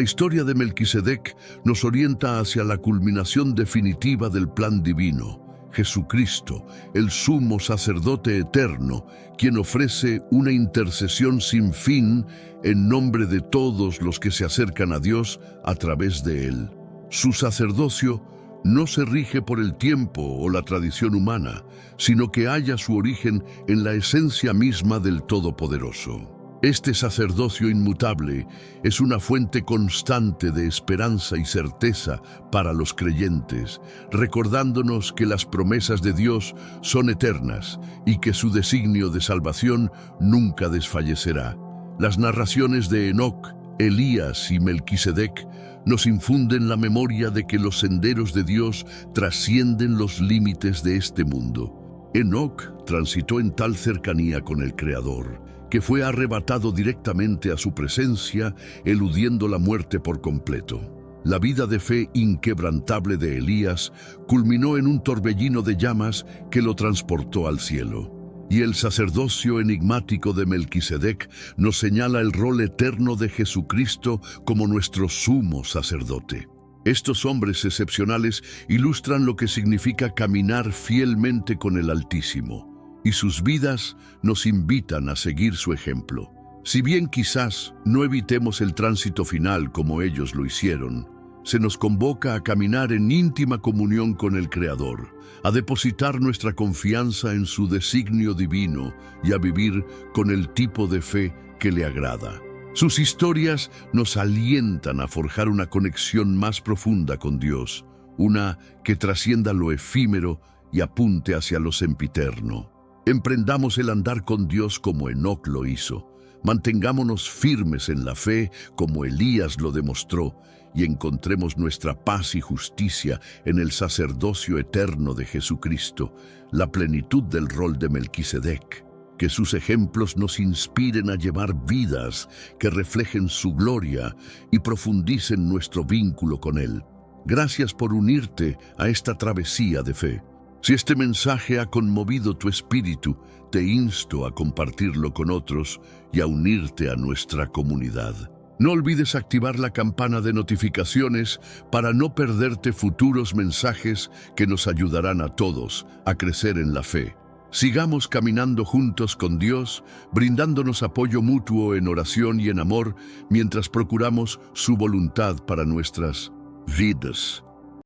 historia de Melquisedec nos orienta hacia la culminación definitiva del plan divino. Jesucristo, el sumo sacerdote eterno, quien ofrece una intercesión sin fin en nombre de todos los que se acercan a Dios a través de él. Su sacerdocio no se rige por el tiempo o la tradición humana, sino que halla su origen en la esencia misma del Todopoderoso. Este sacerdocio inmutable es una fuente constante de esperanza y certeza para los creyentes, recordándonos que las promesas de Dios son eternas y que su designio de salvación nunca desfallecerá. Las narraciones de Enoc, Elías y Melquisedec nos infunden la memoria de que los senderos de Dios trascienden los límites de este mundo. Enoc transitó en tal cercanía con el Creador, que fue arrebatado directamente a su presencia, eludiendo la muerte por completo. La vida de fe inquebrantable de Elías culminó en un torbellino de llamas que lo transportó al cielo. Y el sacerdocio enigmático de Melquisedec nos señala el rol eterno de Jesucristo como nuestro sumo sacerdote. Estos hombres excepcionales ilustran lo que significa caminar fielmente con el Altísimo, y sus vidas nos invitan a seguir su ejemplo. Si bien quizás no evitemos el tránsito final como ellos lo hicieron, se nos convoca a caminar en íntima comunión con el Creador, a depositar nuestra confianza en su designio divino y a vivir con el tipo de fe que le agrada. Sus historias nos alientan a forjar una conexión más profunda con Dios, una que trascienda lo efímero y apunte hacia lo sempiterno. Emprendamos el andar con Dios como Enoc lo hizo. Mantengámonos firmes en la fe como Elías lo demostró y encontremos nuestra paz y justicia en el sacerdocio eterno de Jesucristo, la plenitud del rol de Melquisedec. Que sus ejemplos nos inspiren a llevar vidas que reflejen su gloria y profundicen nuestro vínculo con Él. Gracias por unirte a esta travesía de fe. Si este mensaje ha conmovido tu espíritu, te insto a compartirlo con otros y a unirte a nuestra comunidad. No olvides activar la campana de notificaciones para no perderte futuros mensajes que nos ayudarán a todos a crecer en la fe. Sigamos caminando juntos con Dios, brindándonos apoyo mutuo en oración y en amor, mientras procuramos su voluntad para nuestras vidas.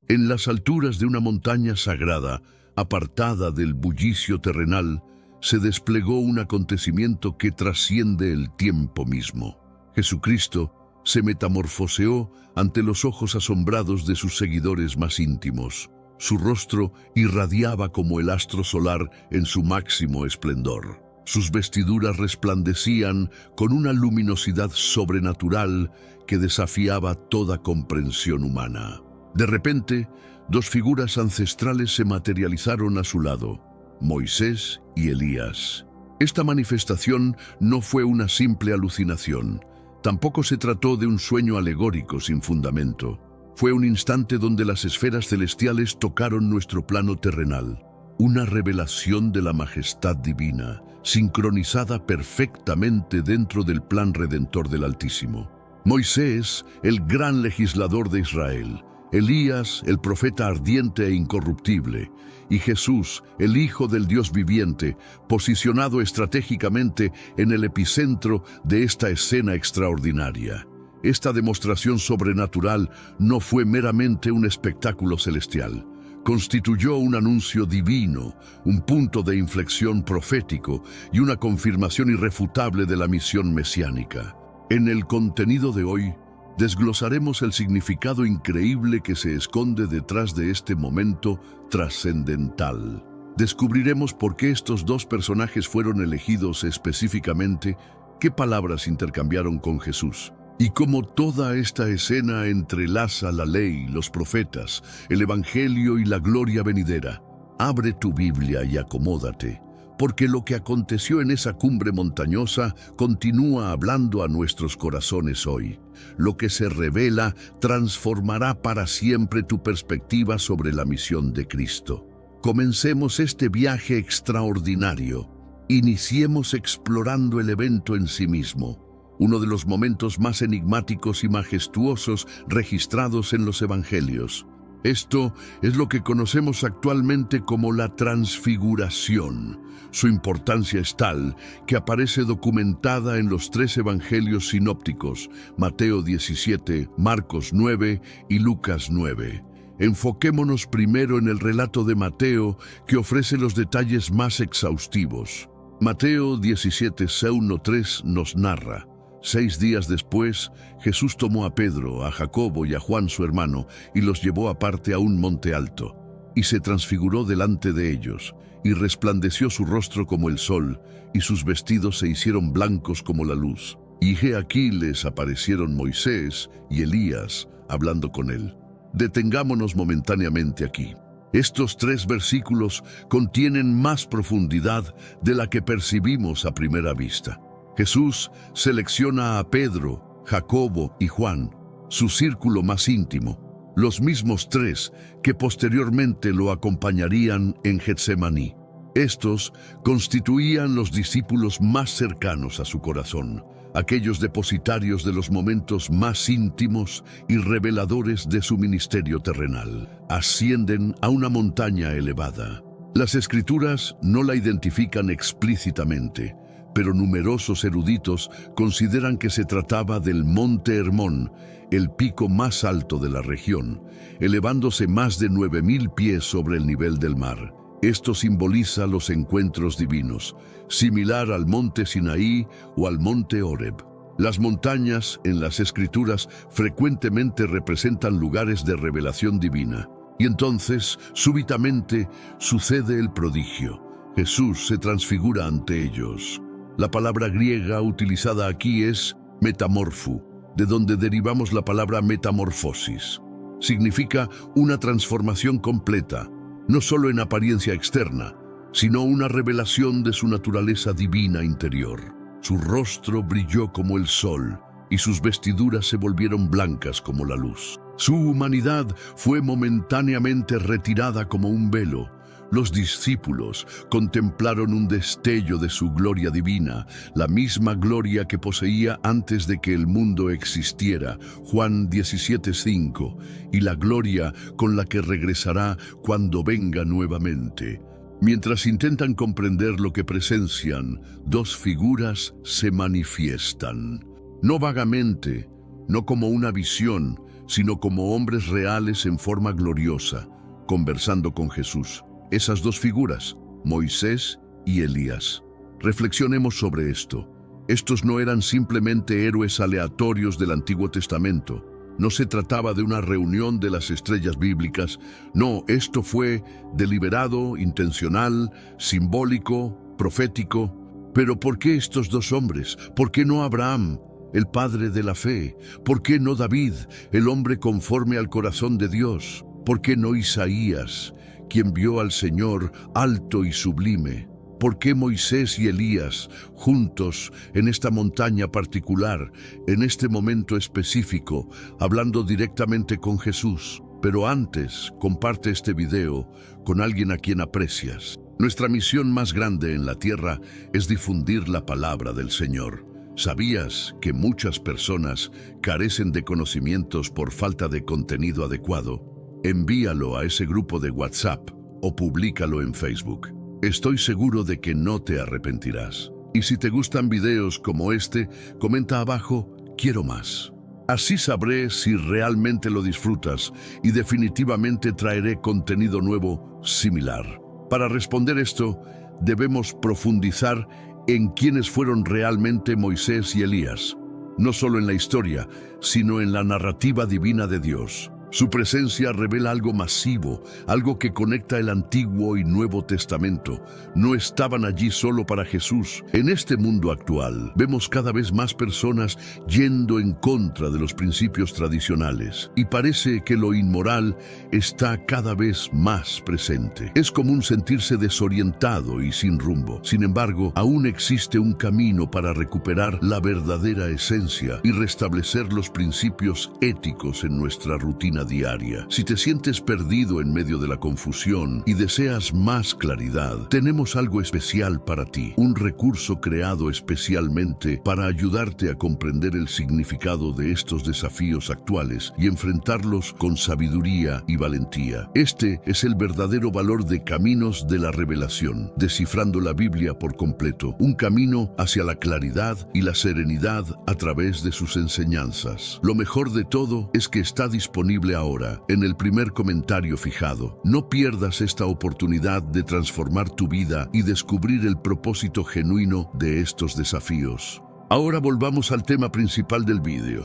En las alturas de una montaña sagrada, apartada del bullicio terrenal, se desplegó un acontecimiento que trasciende el tiempo mismo. Jesucristo se metamorfoseó ante los ojos asombrados de sus seguidores más íntimos. Su rostro irradiaba como el astro solar en su máximo esplendor. Sus vestiduras resplandecían con una luminosidad sobrenatural que desafiaba toda comprensión humana. De repente, dos figuras ancestrales se materializaron a su lado, Moisés y Elías. Esta manifestación no fue una simple alucinación. Tampoco se trató de un sueño alegórico sin fundamento. Fue un instante donde las esferas celestiales tocaron nuestro plano terrenal. Una revelación de la majestad divina, sincronizada perfectamente dentro del plan redentor del Altísimo. Moisés, el gran legislador de Israel, Elías, el profeta ardiente e incorruptible, y Jesús, el Hijo del Dios viviente, posicionado estratégicamente en el epicentro de esta escena extraordinaria. Esta demostración sobrenatural no fue meramente un espectáculo celestial. Constituyó un anuncio divino, un punto de inflexión profético y una confirmación irrefutable de la misión mesiánica. En el contenido de hoy, desglosaremos el significado increíble que se esconde detrás de este momento trascendental. Descubriremos por qué estos dos personajes fueron elegidos específicamente, qué palabras intercambiaron con Jesús, y cómo toda esta escena entrelaza la ley, los profetas, el Evangelio y la gloria venidera. Abre tu Biblia y acomódate, porque lo que aconteció en esa cumbre montañosa continúa hablando a nuestros corazones hoy. Lo que se revela transformará para siempre tu perspectiva sobre la misión de Cristo. Comencemos este viaje extraordinario. Iniciemos explorando el evento en sí mismo, uno de los momentos más enigmáticos y majestuosos registrados en los Evangelios. Esto es lo que conocemos actualmente como la transfiguración. Su importancia es tal que aparece documentada en los tres evangelios sinópticos, Mateo 17, Marcos 9 y Lucas 9. Enfoquémonos primero en el relato de Mateo, que ofrece los detalles más exhaustivos. Mateo 17:1-3 nos narra: 6 días después, Jesús tomó a Pedro, a Jacobo y a Juan su hermano, y los llevó aparte a un monte alto, y se transfiguró delante de ellos, y resplandeció su rostro como el sol, y sus vestidos se hicieron blancos como la luz. Y he aquí les aparecieron Moisés y Elías, hablando con él. Detengámonos momentáneamente aquí. Estos 3 versículos contienen más profundidad de la que percibimos a primera vista. Jesús selecciona a Pedro, Jacobo y Juan, su círculo más íntimo, los mismos 3 que posteriormente lo acompañarían en Getsemaní. Estos constituían los discípulos más cercanos a su corazón, aquellos depositarios de los momentos más íntimos y reveladores de su ministerio terrenal. Ascienden a una montaña elevada. Las Escrituras no la identifican explícitamente, pero numerosos eruditos consideran que se trataba del Monte Hermón, el pico más alto de la región, elevándose más de 9,000 pies sobre el nivel del mar. Esto simboliza los encuentros divinos, similar al Monte Sinaí o al Monte Horeb. Las montañas en las Escrituras frecuentemente representan lugares de revelación divina. Y entonces, súbitamente, sucede el prodigio. Jesús se transfigura ante ellos. La palabra griega utilizada aquí es metamorfo, de donde derivamos la palabra metamorfosis. Significa una transformación completa, no solo en apariencia externa, sino una revelación de su naturaleza divina interior. Su rostro brilló como el sol, y sus vestiduras se volvieron blancas como la luz. Su humanidad fue momentáneamente retirada como un velo. Los discípulos contemplaron un destello de su gloria divina, la misma gloria que poseía antes de que el mundo existiera, Juan 17:5, y la gloria con la que regresará cuando venga nuevamente. Mientras intentan comprender lo que presencian, 2 figuras se manifiestan. No vagamente, no como una visión, sino como hombres reales en forma gloriosa, conversando con Jesús. Esas 2 figuras, Moisés y Elías. Reflexionemos sobre esto. Estos no eran simplemente héroes aleatorios del Antiguo Testamento. No se trataba de una reunión de las estrellas bíblicas. No, esto fue deliberado, intencional, simbólico, profético. Pero ¿por qué estos 2 hombres? ¿Por qué no Abraham, el padre de la fe? ¿Por qué no David, el hombre conforme al corazón de Dios? ¿Por qué no Isaías, quien vio al Señor alto y sublime? ¿Por qué Moisés y Elías, juntos en esta montaña particular, en este momento específico, hablando directamente con Jesús? Pero antes, comparte este video con alguien a quien aprecias. Nuestra misión más grande en la tierra es difundir la palabra del Señor. ¿Sabías que muchas personas carecen de conocimientos por falta de contenido adecuado? Envíalo a ese grupo de WhatsApp o públicalo en Facebook. Estoy seguro de que no te arrepentirás. Y si te gustan videos como este, comenta abajo, quiero más. Así sabré si realmente lo disfrutas y definitivamente traeré contenido nuevo similar. Para responder esto, debemos profundizar en quiénes fueron realmente Moisés y Elías, no solo en la historia, sino en la narrativa divina de Dios. Su presencia revela algo masivo, algo que conecta el Antiguo y Nuevo Testamento. No estaban allí solo para Jesús. En este mundo actual, vemos cada vez más personas yendo en contra de los principios tradicionales, y parece que lo inmoral está cada vez más presente. Es común sentirse desorientado y sin rumbo. Sin embargo, aún existe un camino para recuperar la verdadera esencia y restablecer los principios éticos en nuestra rutina diaria. Si te sientes perdido en medio de la confusión y deseas más claridad, tenemos algo especial para ti, un recurso creado especialmente para ayudarte a comprender el significado de estos desafíos actuales y enfrentarlos con sabiduría y valentía. Este es el verdadero valor de Caminos de la Revelación, descifrando la Biblia por completo, un camino hacia la claridad y la serenidad a través de sus enseñanzas. Lo mejor de todo es que está disponible ahora, en el primer comentario fijado. No pierdas esta oportunidad de transformar tu vida y descubrir el propósito genuino de estos desafíos. Ahora volvamos al tema principal del vídeo.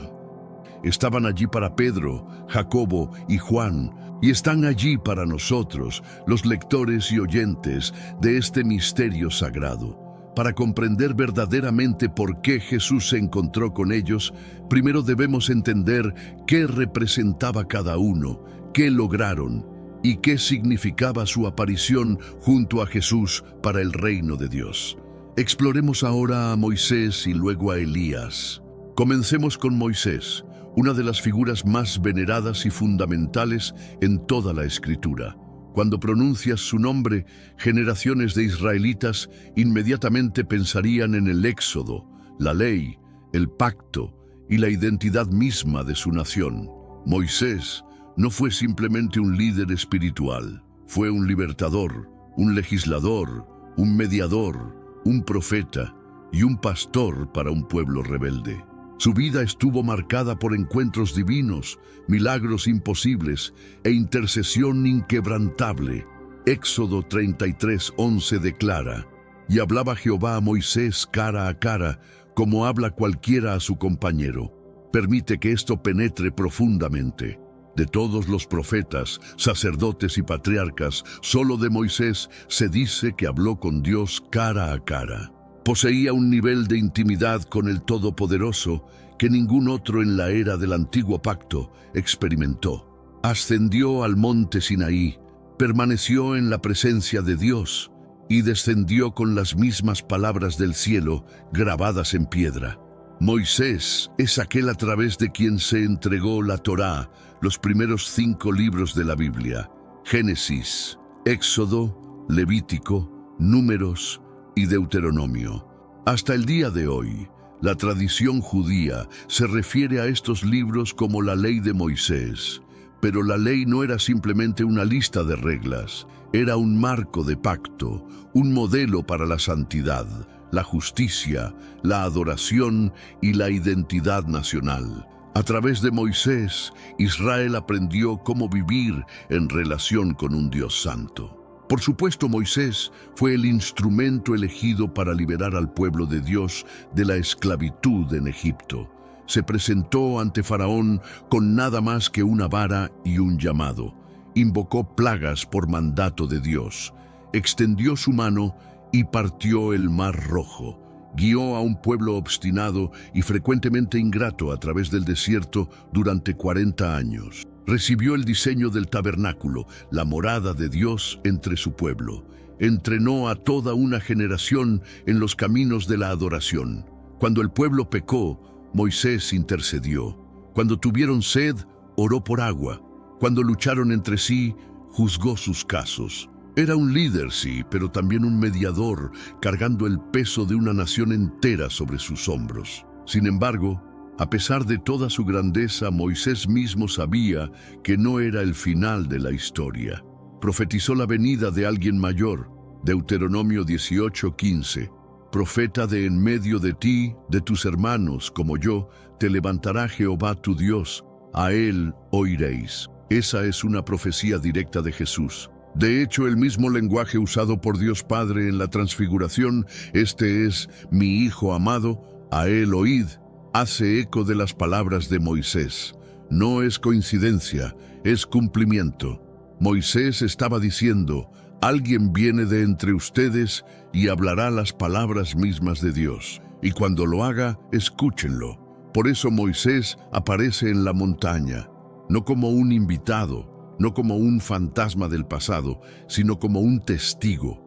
Estaban allí para Pedro, Jacobo y Juan, y están allí para nosotros, los lectores y oyentes de este misterio sagrado. Para comprender verdaderamente por qué Jesús se encontró con ellos, primero debemos entender qué representaba cada uno, qué lograron y qué significaba su aparición junto a Jesús para el reino de Dios. Exploremos ahora a Moisés y luego a Elías. Comencemos con Moisés, una de las figuras más veneradas y fundamentales en toda la Escritura. Cuando pronuncias su nombre, generaciones de israelitas inmediatamente pensarían en el Éxodo, la ley, el pacto y la identidad misma de su nación. Moisés no fue simplemente un líder espiritual, fue un libertador, un legislador, un mediador, un profeta y un pastor para un pueblo rebelde. Su vida estuvo marcada por encuentros divinos, milagros imposibles e intercesión inquebrantable. Éxodo 33:11 declara: «Y hablaba Jehová a Moisés cara a cara, como habla cualquiera a su compañero». Permite que esto penetre profundamente. De todos los profetas, sacerdotes y patriarcas, solo de Moisés se dice que habló con Dios cara a cara. Poseía un nivel de intimidad con el Todopoderoso que ningún otro en la era del Antiguo Pacto experimentó. Ascendió al monte Sinaí, permaneció en la presencia de Dios y descendió con las mismas palabras del cielo grabadas en piedra. Moisés es aquel a través de quien se entregó la Torá, los primeros 5 libros de la Biblia: Génesis, Éxodo, Levítico, Números y Deuteronomio. Hasta el día de hoy, la tradición judía se refiere a estos libros como la ley de Moisés, pero la ley no era simplemente una lista de reglas, era un marco de pacto, un modelo para la santidad, la justicia, la adoración y la identidad nacional. A través de Moisés, Israel aprendió cómo vivir en relación con un Dios santo. Por supuesto, Moisés fue el instrumento elegido para liberar al pueblo de Dios de la esclavitud en Egipto. Se presentó ante Faraón con nada más que una vara y un llamado. Invocó plagas por mandato de Dios. Extendió su mano y partió el Mar Rojo. Guió a un pueblo obstinado y frecuentemente ingrato a través del desierto durante 40 años. Recibió el diseño del tabernáculo, la morada de Dios entre su pueblo. Entrenó a toda una generación en los caminos de la adoración. Cuando el pueblo pecó, Moisés intercedió. Cuando tuvieron sed, oró por agua. Cuando lucharon entre sí, juzgó sus casos. Era un líder, sí, pero también un mediador, cargando el peso de una nación entera sobre sus hombros. Sin embargo, a pesar de toda su grandeza, Moisés mismo sabía que no era el final de la historia. Profetizó la venida de alguien mayor, Deuteronomio 18:15. Profeta de en medio de ti, de tus hermanos, como yo, te levantará Jehová tu Dios, a él oiréis. Esa es una profecía directa de Jesús. De hecho, el mismo lenguaje usado por Dios Padre en la transfiguración, este es mi Hijo amado, a él oíd, hace eco de las palabras de Moisés. No es coincidencia, es cumplimiento. Moisés estaba diciendo, alguien viene de entre ustedes y hablará las palabras mismas de Dios. Y cuando lo haga, escúchenlo. Por eso Moisés aparece en la montaña, no como un invitado, no como un fantasma del pasado, sino como un testigo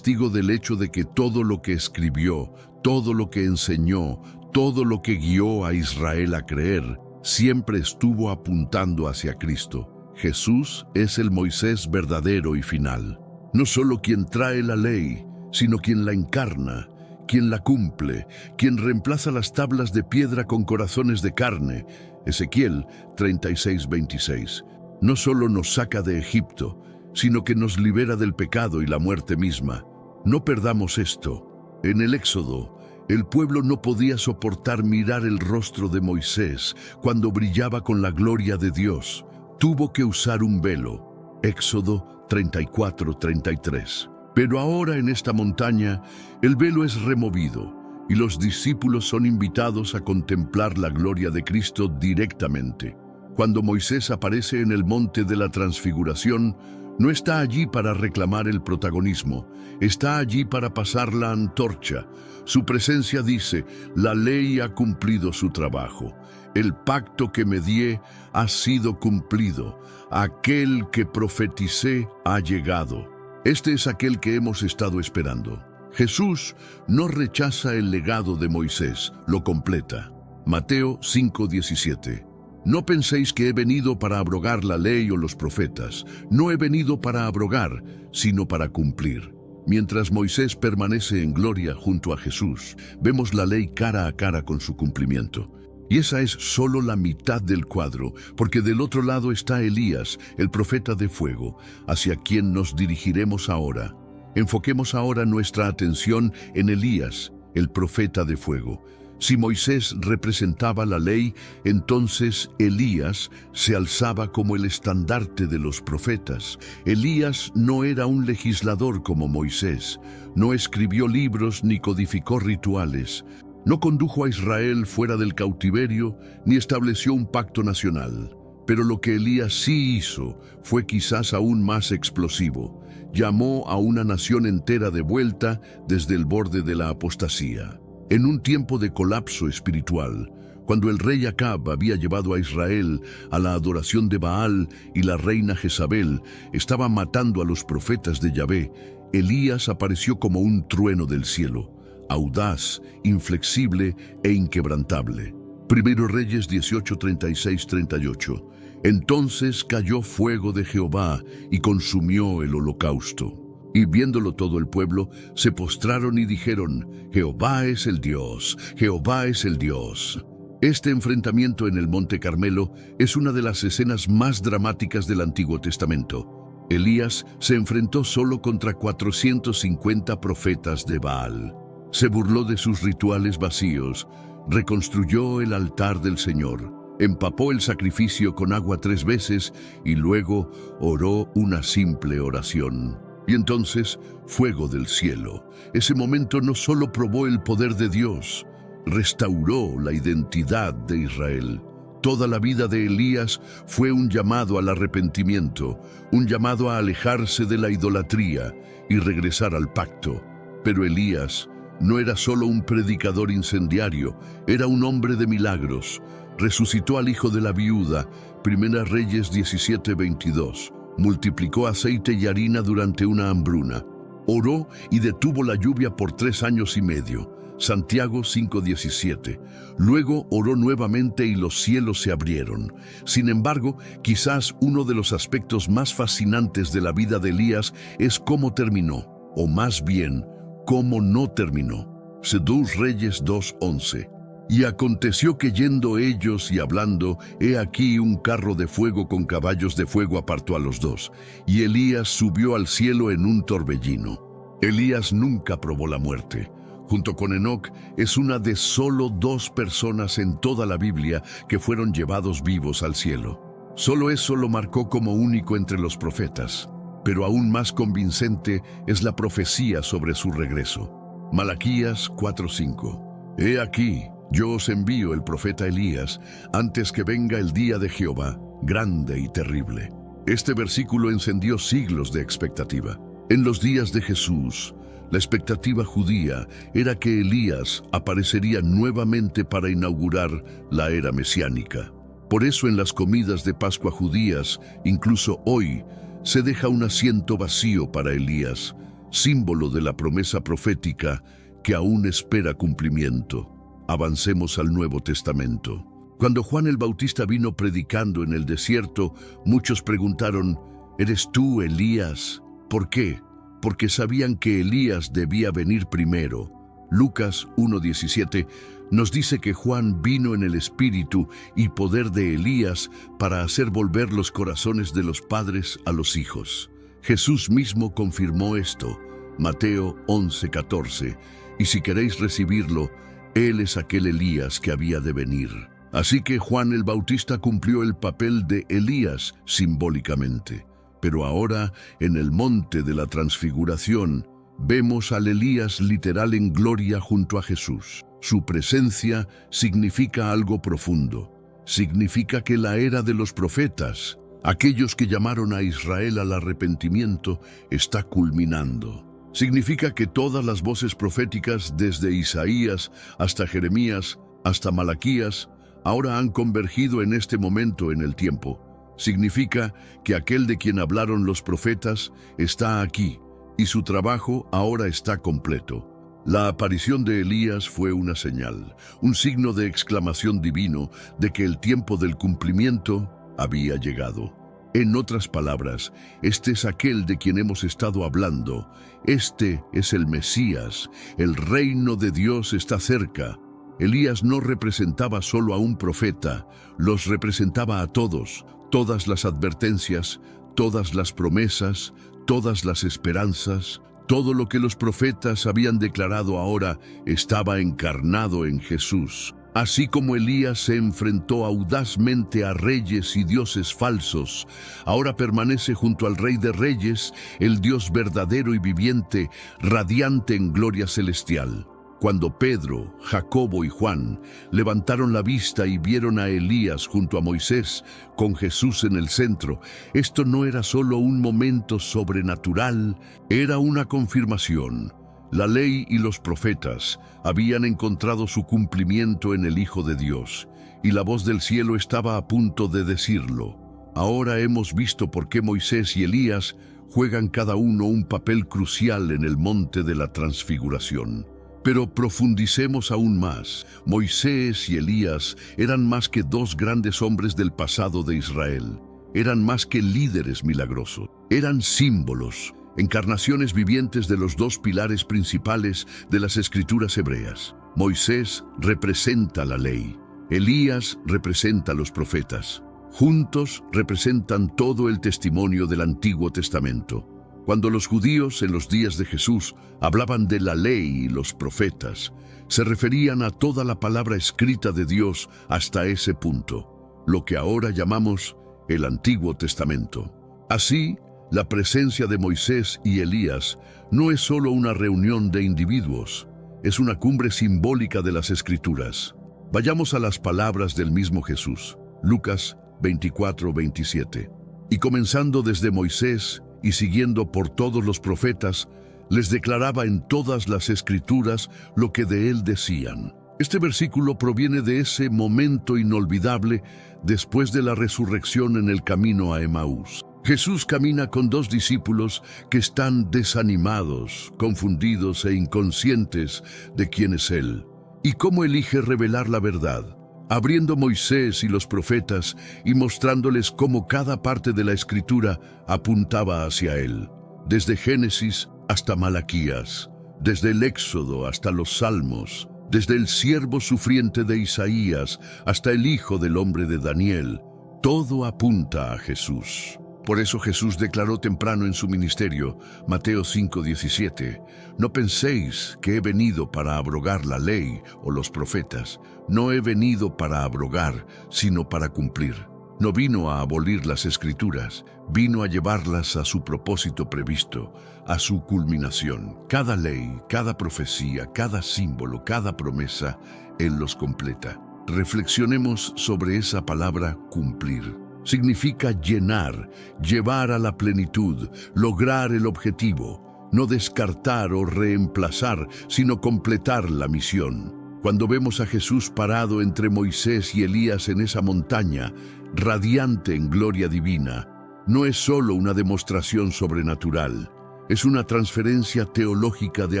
del hecho de que todo lo que escribió, todo lo que enseñó, todo lo que guió a Israel a creer, siempre estuvo apuntando hacia Cristo. Jesús es el Moisés verdadero y final. No solo quien trae la ley, sino quien la encarna, quien la cumple, quien reemplaza las tablas de piedra con corazones de carne. Ezequiel 36:26. No solo nos saca de Egipto, sino que nos libera del pecado y la muerte misma. No perdamos esto. En el Éxodo, el pueblo no podía soportar mirar el rostro de Moisés cuando brillaba con la gloria de Dios. Tuvo que usar un velo. Éxodo 34:33. Pero ahora en esta montaña, el velo es removido y los discípulos son invitados a contemplar la gloria de Cristo directamente. Cuando Moisés aparece en el monte de la transfiguración, no está allí para reclamar el protagonismo, está allí para pasar la antorcha. Su presencia dice, la ley ha cumplido su trabajo, el pacto que me di ha sido cumplido, aquel que profeticé ha llegado. Este es aquel que hemos estado esperando. Jesús no rechaza el legado de Moisés, lo completa. Mateo 5:17. No penséis que he venido para abrogar la ley o los profetas. No he venido para abrogar, sino para cumplir. Mientras Moisés permanece en gloria junto a Jesús, vemos la ley cara a cara con su cumplimiento. Y esa es solo la mitad del cuadro, porque del otro lado está Elías, el profeta de fuego, hacia quien nos dirigiremos ahora. Enfoquemos ahora nuestra atención en Elías, el profeta de fuego. Si Moisés representaba la ley, entonces Elías se alzaba como el estandarte de los profetas. Elías no era un legislador como Moisés, no escribió libros ni codificó rituales, no condujo a Israel fuera del cautiverio ni estableció un pacto nacional. Pero lo que Elías sí hizo fue quizás aún más explosivo. Llamó a una nación entera de vuelta desde el borde de la apostasía. En un tiempo de colapso espiritual, cuando el rey Acab había llevado a Israel a la adoración de Baal y la reina Jezabel estaba matando a los profetas de Yahvé, Elías apareció como un trueno del cielo, audaz, inflexible e inquebrantable. Primero Reyes 18:36-38. Entonces cayó fuego de Jehová y consumió el holocausto. Y viéndolo todo el pueblo, se postraron y dijeron, Jehová es el Dios, Jehová es el Dios. Este enfrentamiento en el Monte Carmelo es una de las escenas más dramáticas del Antiguo Testamento. Elías se enfrentó solo contra 450 profetas de Baal. Se burló de sus rituales vacíos, reconstruyó el altar del Señor, empapó el sacrificio con agua 3 veces y luego oró una simple oración. Y entonces, fuego del cielo. Ese momento no solo probó el poder de Dios, restauró la identidad de Israel. Toda la vida de Elías fue un llamado al arrepentimiento, un llamado a alejarse de la idolatría y regresar al pacto. Pero Elías no era solo un predicador incendiario, era un hombre de milagros. Resucitó al hijo de la viuda, Primera Reyes 17:22. Multiplicó aceite y harina durante una hambruna. Oró y detuvo la lluvia por 3 años y medio. Santiago 5:17. Luego oró nuevamente y los cielos se abrieron. Sin embargo, quizás uno de los aspectos más fascinantes de la vida de Elías es cómo terminó, o más bien, cómo no terminó. 2 Reyes 2:11. Y aconteció que yendo ellos y hablando, he aquí un carro de fuego con caballos de fuego apartó a los dos, y Elías subió al cielo en un torbellino. Elías nunca probó la muerte. Junto con Enoc, es una de solo 2 personas en toda la Biblia que fueron llevados vivos al cielo. Solo eso lo marcó como único entre los profetas, pero aún más convincente es la profecía sobre su regreso. Malaquías 4:5. He aquí, yo os envío el profeta Elías antes que venga el día de Jehová, grande y terrible. Este versículo encendió siglos de expectativa. En los días de Jesús, la expectativa judía era que Elías aparecería nuevamente para inaugurar la era mesiánica. Por eso en las comidas de Pascua judías, incluso hoy, se deja un asiento vacío para Elías, símbolo de la promesa profética que aún espera cumplimiento. Avancemos al Nuevo Testamento. Cuando Juan el Bautista vino predicando en el desierto, muchos preguntaron, ¿eres tú Elías? ¿Por qué? Porque sabían que Elías debía venir primero. Lucas 1:17 nos dice que Juan vino en el espíritu y poder de Elías para hacer volver los corazones de los padres a los hijos. Jesús mismo confirmó esto, Mateo 11:14, y si queréis recibirlo, Él es aquel Elías que había de venir. Así que Juan el Bautista cumplió el papel de Elías simbólicamente. Pero ahora, en el monte de la transfiguración, vemos al Elías literal en gloria junto a Jesús. Su presencia significa algo profundo. Significa que la era de los profetas, aquellos que llamaron a Israel al arrepentimiento, está culminando. Significa que todas las voces proféticas, desde Isaías hasta Jeremías, hasta Malaquías, ahora han convergido en este momento en el tiempo. Significa que aquel de quien hablaron los profetas está aquí, y su trabajo ahora está completo. La aparición de Elías fue una señal, un signo de exclamación divino de que el tiempo del cumplimiento había llegado. En otras palabras, este es aquel de quien hemos estado hablando. Este es el Mesías. El reino de Dios está cerca. Elías no representaba solo a un profeta, los representaba a todos. Todas las advertencias, todas las promesas, todas las esperanzas, todo lo que los profetas habían declarado ahora estaba encarnado en Jesús. Así como Elías se enfrentó audazmente a reyes y dioses falsos, ahora permanece junto al Rey de Reyes, el Dios verdadero y viviente, radiante en gloria celestial. Cuando Pedro, Jacobo y Juan levantaron la vista y vieron a Elías junto a Moisés, con Jesús en el centro, esto no era solo un momento sobrenatural, era una confirmación. La ley y los profetas habían encontrado su cumplimiento en el Hijo de Dios, y la voz del cielo estaba a punto de decirlo. Ahora hemos visto por qué Moisés y Elías juegan cada uno un papel crucial en el monte de la transfiguración. Pero profundicemos aún más. Moisés y Elías eran más que 2 grandes hombres del pasado de Israel. Eran más que líderes milagrosos. Eran símbolos, encarnaciones vivientes de los 2 pilares principales de las escrituras hebreas. Moisés representa la ley. Elías representa a los profetas. Juntos representan todo el testimonio del Antiguo Testamento. Cuando los judíos en los días de Jesús hablaban de la ley y los profetas, se referían a toda la palabra escrita de Dios hasta ese punto, lo que ahora llamamos el Antiguo Testamento. Así, la presencia de Moisés y Elías no es solo una reunión de individuos, es una cumbre simbólica de las Escrituras. Vayamos a las palabras del mismo Jesús, Lucas 24:27. Y comenzando desde Moisés y siguiendo por todos los profetas, les declaraba en todas las Escrituras lo que de él decían. Este versículo proviene de ese momento inolvidable después de la resurrección en el camino a Emaús. Jesús camina con dos discípulos que están desanimados, confundidos e inconscientes de quién es Él. ¿Y cómo elige revelar la verdad? Abriendo Moisés y los profetas y mostrándoles cómo cada parte de la Escritura apuntaba hacia Él. Desde Génesis hasta Malaquías, desde el Éxodo hasta los Salmos, desde el siervo sufriente de Isaías hasta el Hijo del Hombre de Daniel, todo apunta a Jesús. Por eso Jesús declaró temprano en su ministerio, Mateo 5:17, «No penséis que he venido para abrogar la ley o los profetas. No he venido para abrogar, sino para cumplir». No vino a abolir las Escrituras, vino a llevarlas a su propósito previsto, a su culminación. Cada ley, cada profecía, cada símbolo, cada promesa, Él los completa. Reflexionemos sobre esa palabra cumplir. Significa llenar, llevar a la plenitud, lograr el objetivo, no descartar o reemplazar, sino completar la misión. Cuando vemos a Jesús parado entre Moisés y Elías en esa montaña, radiante en gloria divina, no es solo una demostración sobrenatural, es una transferencia teológica de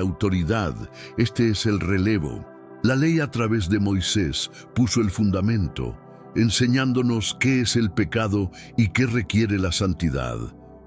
autoridad. Este es el relevo. La ley a través de Moisés puso el fundamento, enseñándonos qué es el pecado y qué requiere la santidad.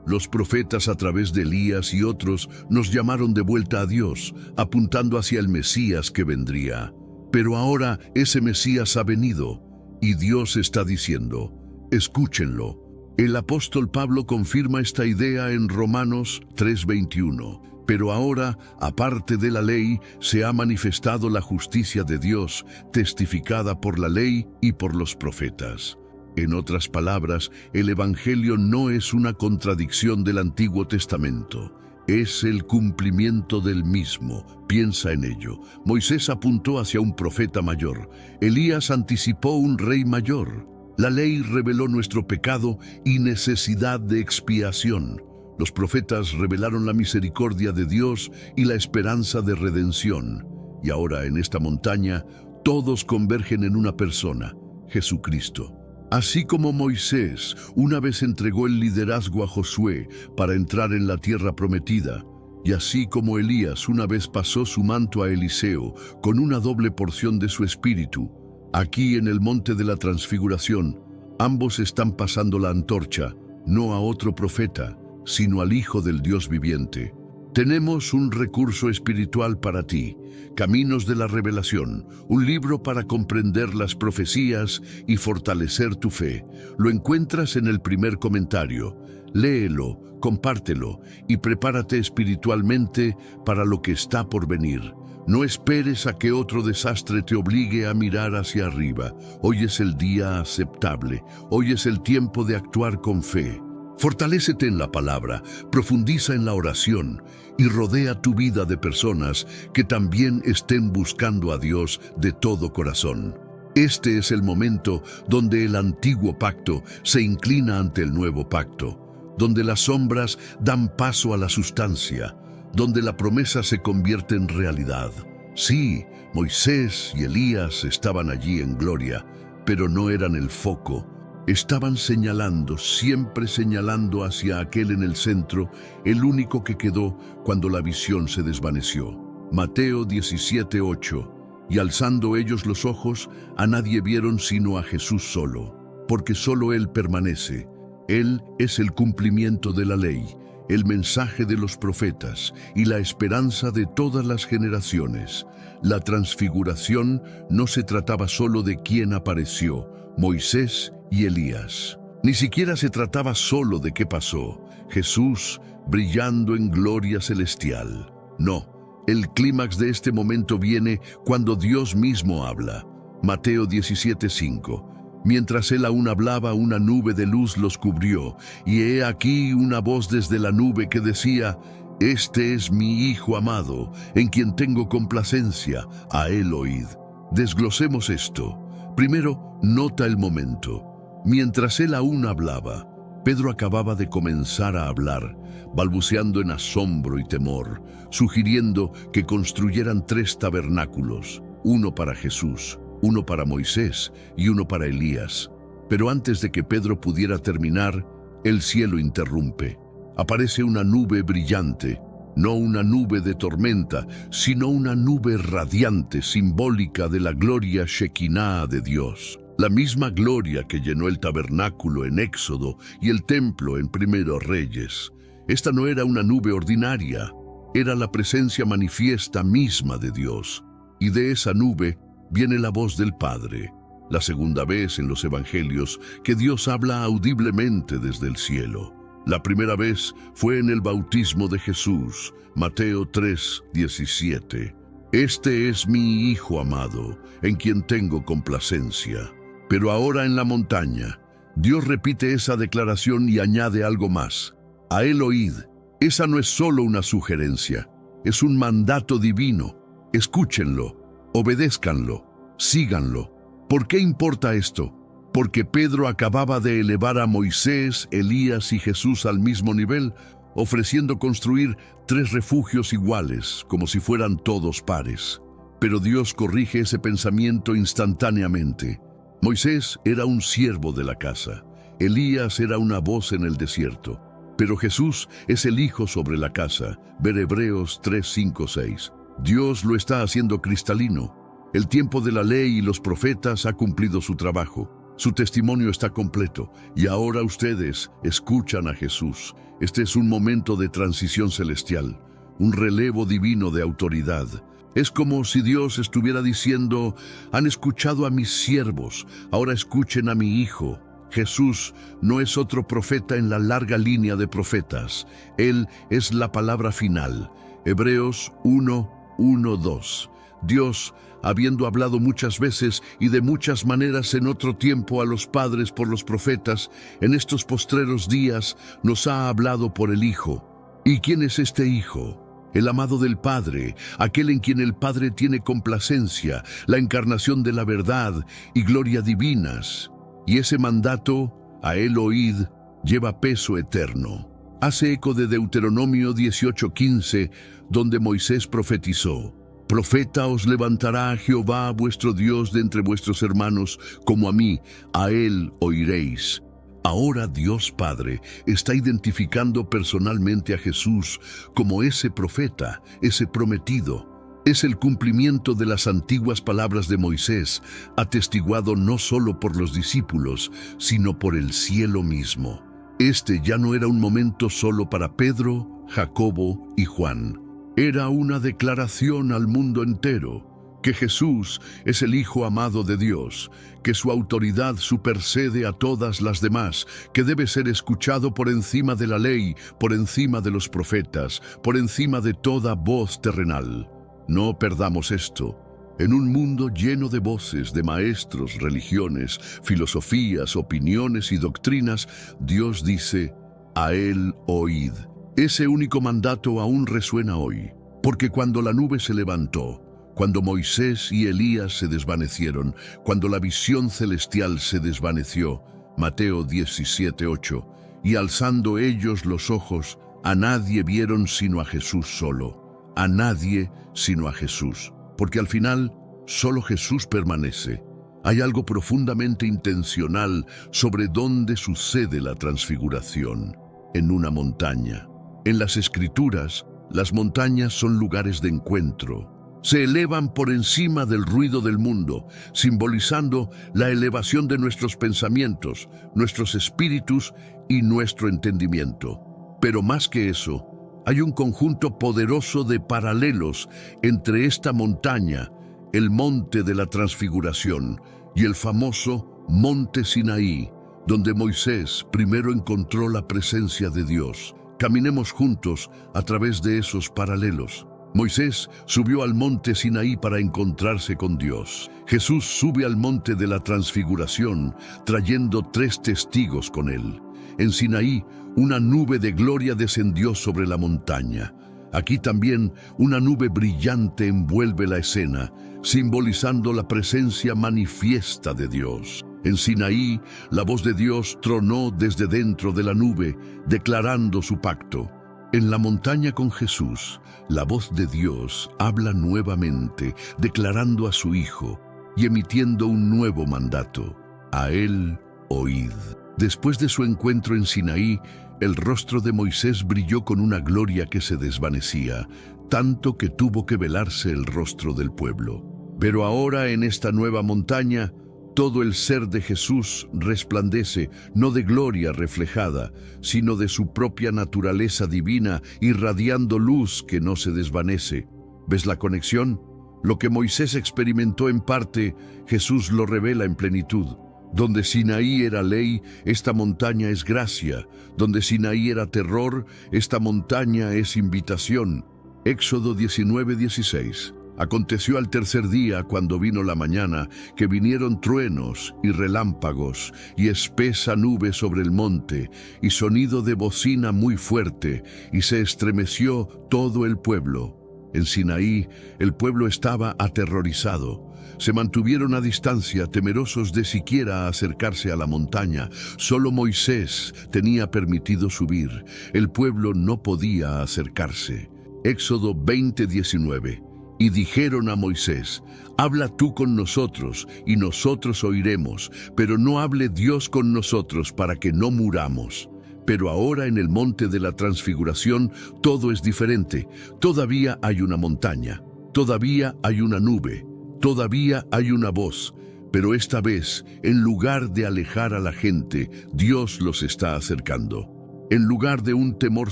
Los profetas a través de Elías y otros nos llamaron de vuelta a Dios, apuntando hacia el Mesías que vendría. Pero ahora ese Mesías ha venido y Dios está diciendo, escúchenlo. El apóstol Pablo confirma esta idea en Romanos 3:21. Pero ahora, aparte de la ley, se ha manifestado la justicia de Dios, testificada por la ley y por los profetas. En otras palabras, el Evangelio no es una contradicción del Antiguo Testamento. Es el cumplimiento del mismo. Piensa en ello. Moisés apuntó hacia un profeta mayor. Elías anticipó un rey mayor. La ley reveló nuestro pecado y necesidad de expiación. Los profetas revelaron la misericordia de Dios y la esperanza de redención. Y ahora en esta montaña, todos convergen en una persona, Jesucristo. Así como Moisés una vez entregó el liderazgo a Josué para entrar en la tierra prometida, y así como Elías una vez pasó su manto a Eliseo con una doble porción de su espíritu, aquí en el monte de la transfiguración, ambos están pasando la antorcha, no a otro profeta, sino al Hijo del Dios viviente. Tenemos un recurso espiritual para ti, Caminos de la Revelación, un libro para comprender las profecías y fortalecer tu fe. Lo encuentras en el primer comentario. Léelo, compártelo y prepárate espiritualmente para lo que está por venir. No esperes a que otro desastre te obligue a mirar hacia arriba. Hoy es el día aceptable, hoy es el tiempo de actuar con fe. Fortalécete en la palabra, profundiza en la oración y rodea tu vida de personas que también estén buscando a Dios de todo corazón. Este es el momento donde el antiguo pacto se inclina ante el nuevo pacto, donde las sombras dan paso a la sustancia, donde la promesa se convierte en realidad. Sí, Moisés y Elías estaban allí en gloria, pero no eran el foco. Estaban señalando, siempre señalando hacia aquel en el centro, el único que quedó cuando la visión se desvaneció. Mateo 17:8. Y alzando ellos los ojos, a nadie vieron sino a Jesús solo, porque solo Él permanece. Él es el cumplimiento de la ley, el mensaje de los profetas y la esperanza de todas las generaciones. La transfiguración no se trataba solo de quién apareció, Moisés y Elías. Ni siquiera se trataba solo de qué pasó, Jesús brillando en gloria celestial. No, el clímax de este momento viene cuando Dios mismo habla. Mateo 17:5. Mientras él aún hablaba, una nube de luz los cubrió, y he aquí una voz desde la nube que decía: «Este es mi Hijo amado, en quien tengo complacencia, a él oíd». Desglosemos esto. Primero, nota el momento. Mientras él aún hablaba, Pedro acababa de comenzar a hablar, balbuceando en asombro y temor, sugiriendo que construyeran 3 tabernáculos, uno para Jesús, uno para Moisés y uno para Elías. Pero antes de que Pedro pudiera terminar, el cielo interrumpe. Aparece una nube brillante, no una nube de tormenta, sino una nube radiante, simbólica de la gloria Shekinah de Dios. La misma gloria que llenó el tabernáculo en Éxodo y el templo en Primeros Reyes. Esta no era una nube ordinaria, era la presencia manifiesta misma de Dios. Y de esa nube viene la voz del Padre. La segunda vez en los Evangelios que Dios habla audiblemente desde el cielo. La primera vez fue en el bautismo de Jesús, Mateo 3:17. Este es mi Hijo amado, en quien tengo complacencia. Pero ahora en la montaña, Dios repite esa declaración y añade algo más. A él oíd. Esa no es solo una sugerencia, es un mandato divino. Escúchenlo, obedézcanlo, síganlo. ¿Por qué importa esto? Porque Pedro acababa de elevar a Moisés, Elías y Jesús al mismo nivel, ofreciendo construir 3 refugios iguales, como si fueran todos pares. Pero Dios corrige ese pensamiento instantáneamente. Moisés era un siervo de la casa, Elías era una voz en el desierto, pero Jesús es el Hijo sobre la casa. Ver Hebreos 3:5-6. Dios lo está haciendo cristalino. El tiempo de la ley y los profetas ha cumplido su trabajo. Su testimonio está completo y ahora ustedes escuchan a Jesús. Este es un momento de transición celestial, un relevo divino de autoridad. Es como si Dios estuviera diciendo, han escuchado a mis siervos, ahora escuchen a mi Hijo. Jesús no es otro profeta en la larga línea de profetas. Él es la palabra final. Hebreos 1:1-2. Dios, habiendo hablado muchas veces y de muchas maneras en otro tiempo a los padres por los profetas, en estos postreros días nos ha hablado por el Hijo. ¿Y quién es este Hijo? El amado del Padre, aquel en quien el Padre tiene complacencia, la encarnación de la verdad y gloria divinas. Y ese mandato, a él oíd, lleva peso eterno. Hace eco de Deuteronomio 18:15, donde Moisés profetizó: Profeta os levantará Jehová vuestro Dios de entre vuestros hermanos, como a mí, a él oiréis. Ahora Dios Padre está identificando personalmente a Jesús como ese profeta, ese prometido. Es el cumplimiento de las antiguas palabras de Moisés, atestiguado no solo por los discípulos, sino por el cielo mismo. Este ya no era un momento solo para Pedro, Jacobo y Juan. Era una declaración al mundo entero, que Jesús es el Hijo amado de Dios, que su autoridad supersede a todas las demás, que debe ser escuchado por encima de la ley, por encima de los profetas, por encima de toda voz terrenal. No perdamos esto. En un mundo lleno de voces, de maestros, religiones, filosofías, opiniones y doctrinas, Dios dice, a él oíd. Ese único mandato aún resuena hoy, porque cuando la nube se levantó, cuando Moisés y Elías se desvanecieron, cuando la visión celestial se desvaneció, Mateo 17:8, y alzando ellos los ojos, a nadie vieron sino a Jesús solo, a nadie sino a Jesús, porque al final solo Jesús permanece. Hay algo profundamente intencional sobre dónde sucede la transfiguración, en una montaña. En las Escrituras, las montañas son lugares de encuentro. Se elevan por encima del ruido del mundo, simbolizando la elevación de nuestros pensamientos, nuestros espíritus y nuestro entendimiento. Pero más que eso, hay un conjunto poderoso de paralelos entre esta montaña, el monte de la transfiguración, y el famoso monte Sinaí, donde Moisés primero encontró la presencia de Dios. Caminemos juntos a través de esos paralelos. Moisés subió al monte Sinaí para encontrarse con Dios. Jesús sube al monte de la transfiguración, trayendo 3 testigos con él. En Sinaí, una nube de gloria descendió sobre la montaña. Aquí también una nube brillante envuelve la escena, simbolizando la presencia manifiesta de Dios. En Sinaí, la voz de Dios tronó desde dentro de la nube, declarando su pacto. En la montaña con Jesús, la voz de Dios habla nuevamente, declarando a su Hijo y emitiendo un nuevo mandato. A él oíd. Después de su encuentro en Sinaí, el rostro de Moisés brilló con una gloria que se desvanecía, tanto que tuvo que velarse el rostro del pueblo. Pero ahora en esta nueva montaña, todo el ser de Jesús resplandece, no de gloria reflejada, sino de su propia naturaleza divina, irradiando luz que no se desvanece. ¿Ves la conexión? Lo que Moisés experimentó en parte, Jesús lo revela en plenitud. Donde Sinaí era ley, esta montaña es gracia. Donde Sinaí era terror, esta montaña es invitación. Éxodo 19:16. Aconteció al tercer día, cuando vino la mañana, que vinieron truenos y relámpagos, y espesa nube sobre el monte, y sonido de bocina muy fuerte, y se estremeció todo el pueblo. En Sinaí, el pueblo estaba aterrorizado. Se mantuvieron a distancia, temerosos de siquiera acercarse a la montaña. Solo Moisés tenía permitido subir. El pueblo no podía acercarse. Éxodo 20:19. Y dijeron a Moisés: habla tú con nosotros, y nosotros oiremos, pero no hable Dios con nosotros para que no muramos. Pero ahora en el monte de la transfiguración todo es diferente. Todavía hay una montaña, todavía hay una nube, todavía hay una voz. Pero esta vez, en lugar de alejar a la gente, Dios los está acercando. En lugar de un temor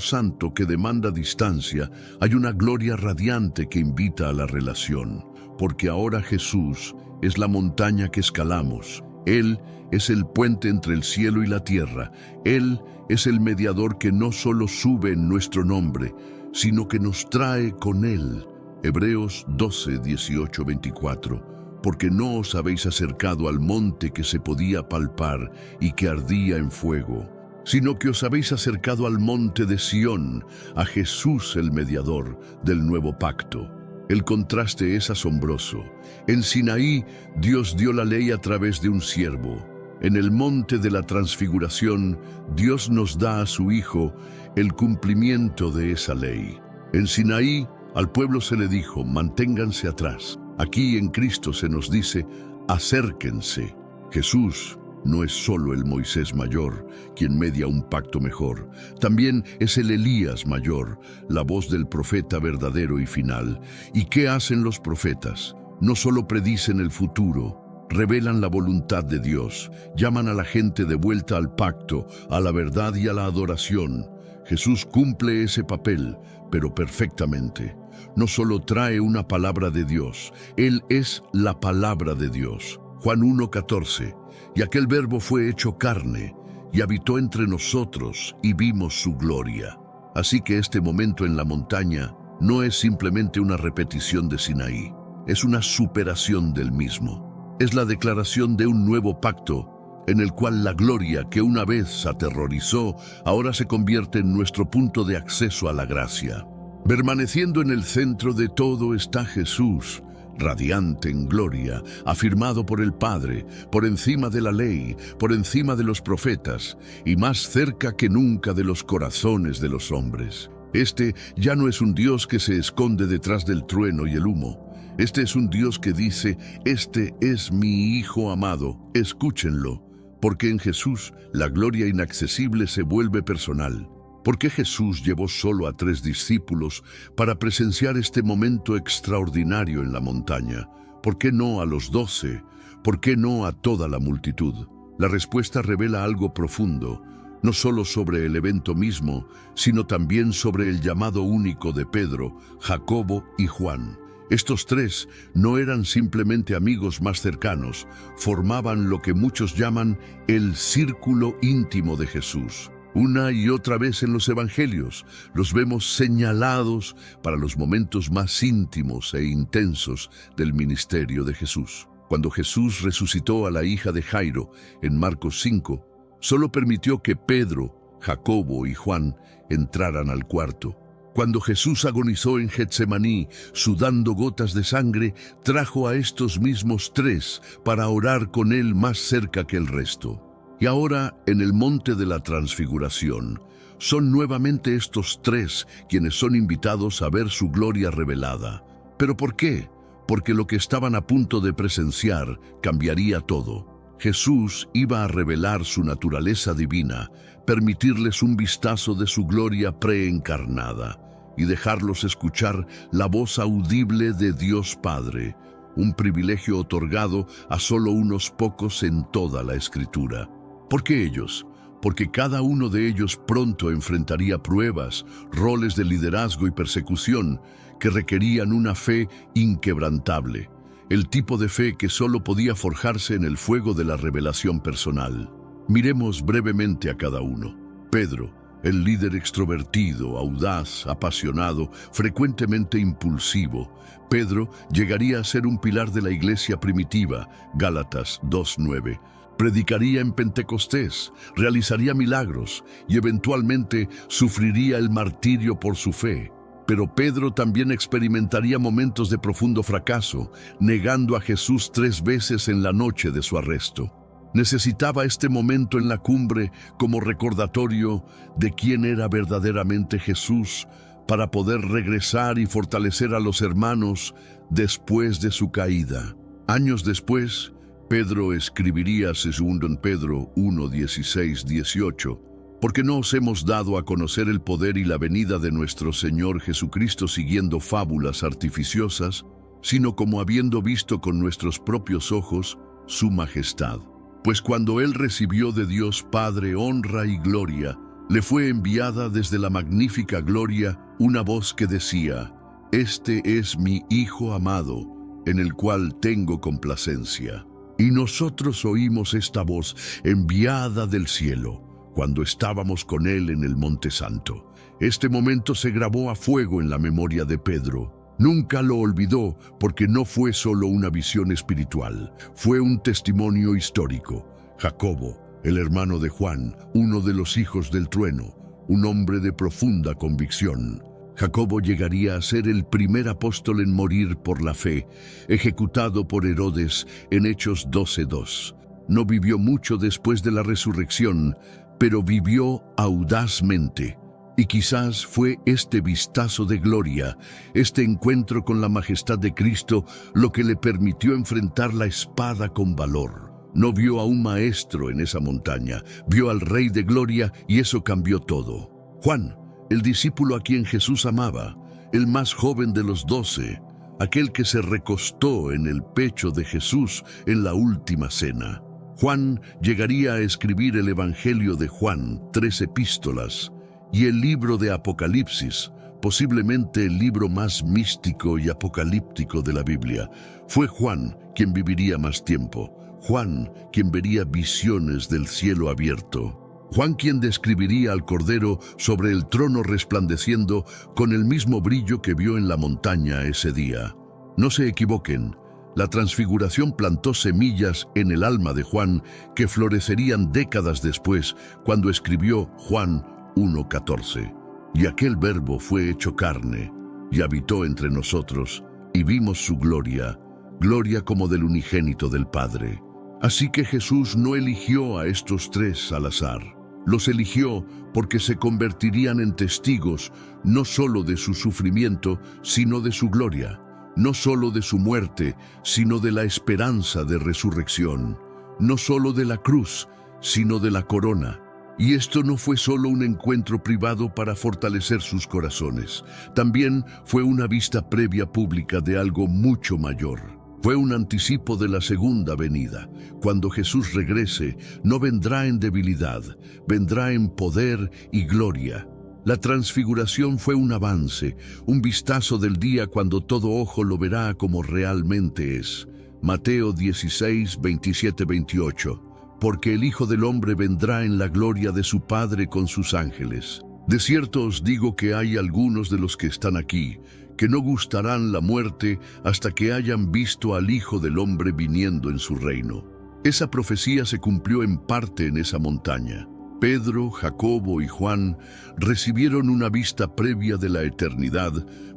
santo que demanda distancia, hay una gloria radiante que invita a la relación. Porque ahora Jesús es la montaña que escalamos. Él es el puente entre el cielo y la tierra. Él es el mediador que no solo sube en nuestro nombre, sino que nos trae con Él. Hebreos 12:18-24. Porque no os habéis acercado al monte que se podía palpar y que ardía en fuego, sino que os habéis acercado al monte de Sión, a Jesús el mediador del nuevo pacto. El contraste es asombroso. En Sinaí, Dios dio la ley a través de un siervo. En el monte de la transfiguración, Dios nos da a su Hijo el cumplimiento de esa ley. En Sinaí, al pueblo se le dijo: manténganse atrás. Aquí en Cristo se nos dice: acérquense. Jesús no es solo el Moisés mayor, quien media un pacto mejor. También es el Elías mayor, la voz del profeta verdadero y final. ¿Y qué hacen los profetas? No solo predicen el futuro, revelan la voluntad de Dios, llaman a la gente de vuelta al pacto, a la verdad y a la adoración. Jesús cumple ese papel, pero perfectamente. No solo trae una palabra de Dios, Él es la palabra de Dios. Juan 1:14. Y aquel verbo fue hecho carne, y habitó entre nosotros, y vimos su gloria. Así que este momento en la montaña no es simplemente una repetición de Sinaí, es una superación del mismo. Es la declaración de un nuevo pacto, en el cual la gloria que una vez aterrorizó, ahora se convierte en nuestro punto de acceso a la gracia. Permaneciendo en el centro de todo está Jesús, radiante en gloria, afirmado por el Padre, por encima de la ley, por encima de los profetas, y más cerca que nunca de los corazones de los hombres. Este ya no es un Dios que se esconde detrás del trueno y el humo. Este es un Dios que dice: este es mi Hijo amado, escúchenlo. Porque en Jesús la gloria inaccesible se vuelve personal. ¿Por qué Jesús llevó solo a 3 discípulos para presenciar este momento extraordinario en la montaña? ¿Por qué no a los 12? ¿Por qué no a toda la multitud? La respuesta revela algo profundo, no solo sobre el evento mismo, sino también sobre el llamado único de Pedro, Jacobo y Juan. Estos 3 no eran simplemente amigos más cercanos, formaban lo que muchos llaman el círculo íntimo de Jesús. Una y otra vez en los evangelios los vemos señalados para los momentos más íntimos e intensos del ministerio de Jesús. Cuando Jesús resucitó a la hija de Jairo en Marcos 5, solo permitió que Pedro, Jacobo y Juan entraran al cuarto. Cuando Jesús agonizó en Getsemaní, sudando gotas de sangre, trajo a estos mismos 3 para orar con él más cerca que el resto. Y ahora, en el monte de la transfiguración, son nuevamente estos 3 quienes son invitados a ver su gloria revelada. ¿Pero por qué? Porque lo que estaban a punto de presenciar cambiaría todo. Jesús iba a revelar su naturaleza divina, permitirles un vistazo de su gloria preencarnada y dejarlos escuchar la voz audible de Dios Padre, un privilegio otorgado a solo unos pocos en toda la Escritura. ¿Por qué ellos? Porque cada uno de ellos pronto enfrentaría pruebas, roles de liderazgo y persecución que requerían una fe inquebrantable, el tipo de fe que solo podía forjarse en el fuego de la revelación personal. Miremos brevemente a cada uno. Pedro, el líder extrovertido, audaz, apasionado, frecuentemente impulsivo. Pedro llegaría a ser un pilar de la iglesia primitiva, Gálatas 2:9. Predicaría en Pentecostés, realizaría milagros y eventualmente sufriría el martirio por su fe. Pero Pedro también experimentaría momentos de profundo fracaso, negando a Jesús 3 veces en la noche de su arresto. Necesitaba este momento en la cumbre como recordatorio de quién era verdaderamente Jesús para poder regresar y fortalecer a los hermanos después de su caída. Años después, Pedro escribiría en Pedro 1, 16, 18, porque no os hemos dado a conocer el poder y la venida de nuestro Señor Jesucristo siguiendo fábulas artificiosas, sino como habiendo visto con nuestros propios ojos su majestad. Pues cuando Él recibió de Dios Padre honra y gloria, le fue enviada desde la magnífica gloria una voz que decía: «Este es mi Hijo amado, en el cual tengo complacencia». Y nosotros oímos esta voz enviada del cielo, cuando estábamos con Él en el Monte Santo. Este momento se grabó a fuego en la memoria de Pedro. Nunca lo olvidó porque no fue solo una visión espiritual, fue un testimonio histórico. Jacobo, el hermano de Juan, uno de los hijos del trueno, un hombre de profunda convicción. Jacobo llegaría a ser el primer apóstol en morir por la fe, ejecutado por Herodes en Hechos 12:2. No vivió mucho después de la resurrección, pero vivió audazmente. Y quizás fue este vistazo de gloria, este encuentro con la majestad de Cristo, lo que le permitió enfrentar la espada con valor. No vio a un maestro en esa montaña, vio al Rey de Gloria y eso cambió todo. Juan, el discípulo a quien Jesús amaba, el más joven de los 12, aquel que se recostó en el pecho de Jesús en la última cena. Juan llegaría a escribir el Evangelio de Juan, 3 epístolas, y el libro de Apocalipsis, posiblemente el libro más místico y apocalíptico de la Biblia. Fue Juan quien viviría más tiempo, Juan quien vería visiones del cielo abierto. Juan quien describiría al Cordero sobre el trono resplandeciendo con el mismo brillo que vio en la montaña ese día. No se equivoquen, la transfiguración plantó semillas en el alma de Juan que florecerían décadas después cuando escribió Juan 1:14. Y aquel verbo fue hecho carne y habitó entre nosotros y vimos su gloria, gloria como del unigénito del Padre. Así que Jesús no eligió a estos 3 al azar. Los eligió porque se convertirían en testigos no solo de su sufrimiento, sino de su gloria, no solo de su muerte, sino de la esperanza de resurrección, no solo de la cruz, sino de la corona. Y esto no fue solo un encuentro privado para fortalecer sus corazones, también fue una vista previa pública de algo mucho mayor. Fue un anticipo de la segunda venida. Cuando Jesús regrese, no vendrá en debilidad, vendrá en poder y gloria. La transfiguración fue un avance, un vistazo del día cuando todo ojo lo verá como realmente es. Mateo 16, 27, 28. Porque el Hijo del Hombre vendrá en la gloria de su Padre con sus ángeles. De cierto os digo que hay algunos de los que están aquí, que no gustarán la muerte hasta que hayan visto al Hijo del Hombre viniendo en su reino. Esa profecía se cumplió en parte en esa montaña. Pedro, Jacobo y Juan recibieron una vista previa de la eternidad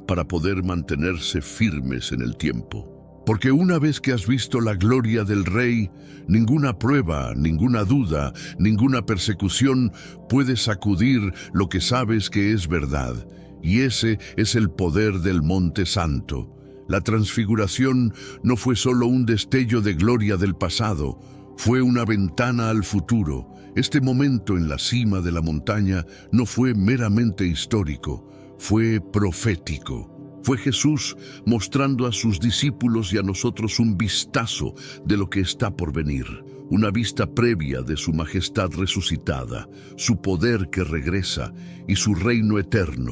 para poder mantenerse firmes en el tiempo. Porque una vez que has visto la gloria del Rey, ninguna prueba, ninguna duda, ninguna persecución puede sacudir lo que sabes que es verdad. Y ese es el poder del Monte Santo. La transfiguración no fue solo un destello de gloria del pasado, Fue una ventana al futuro. Este momento en la cima de la montaña no fue meramente histórico, fue profético. Fue Jesús mostrando a sus discípulos y a nosotros un vistazo de lo que está por venir, una vista previa de su majestad resucitada, su poder que regresa y su reino eterno.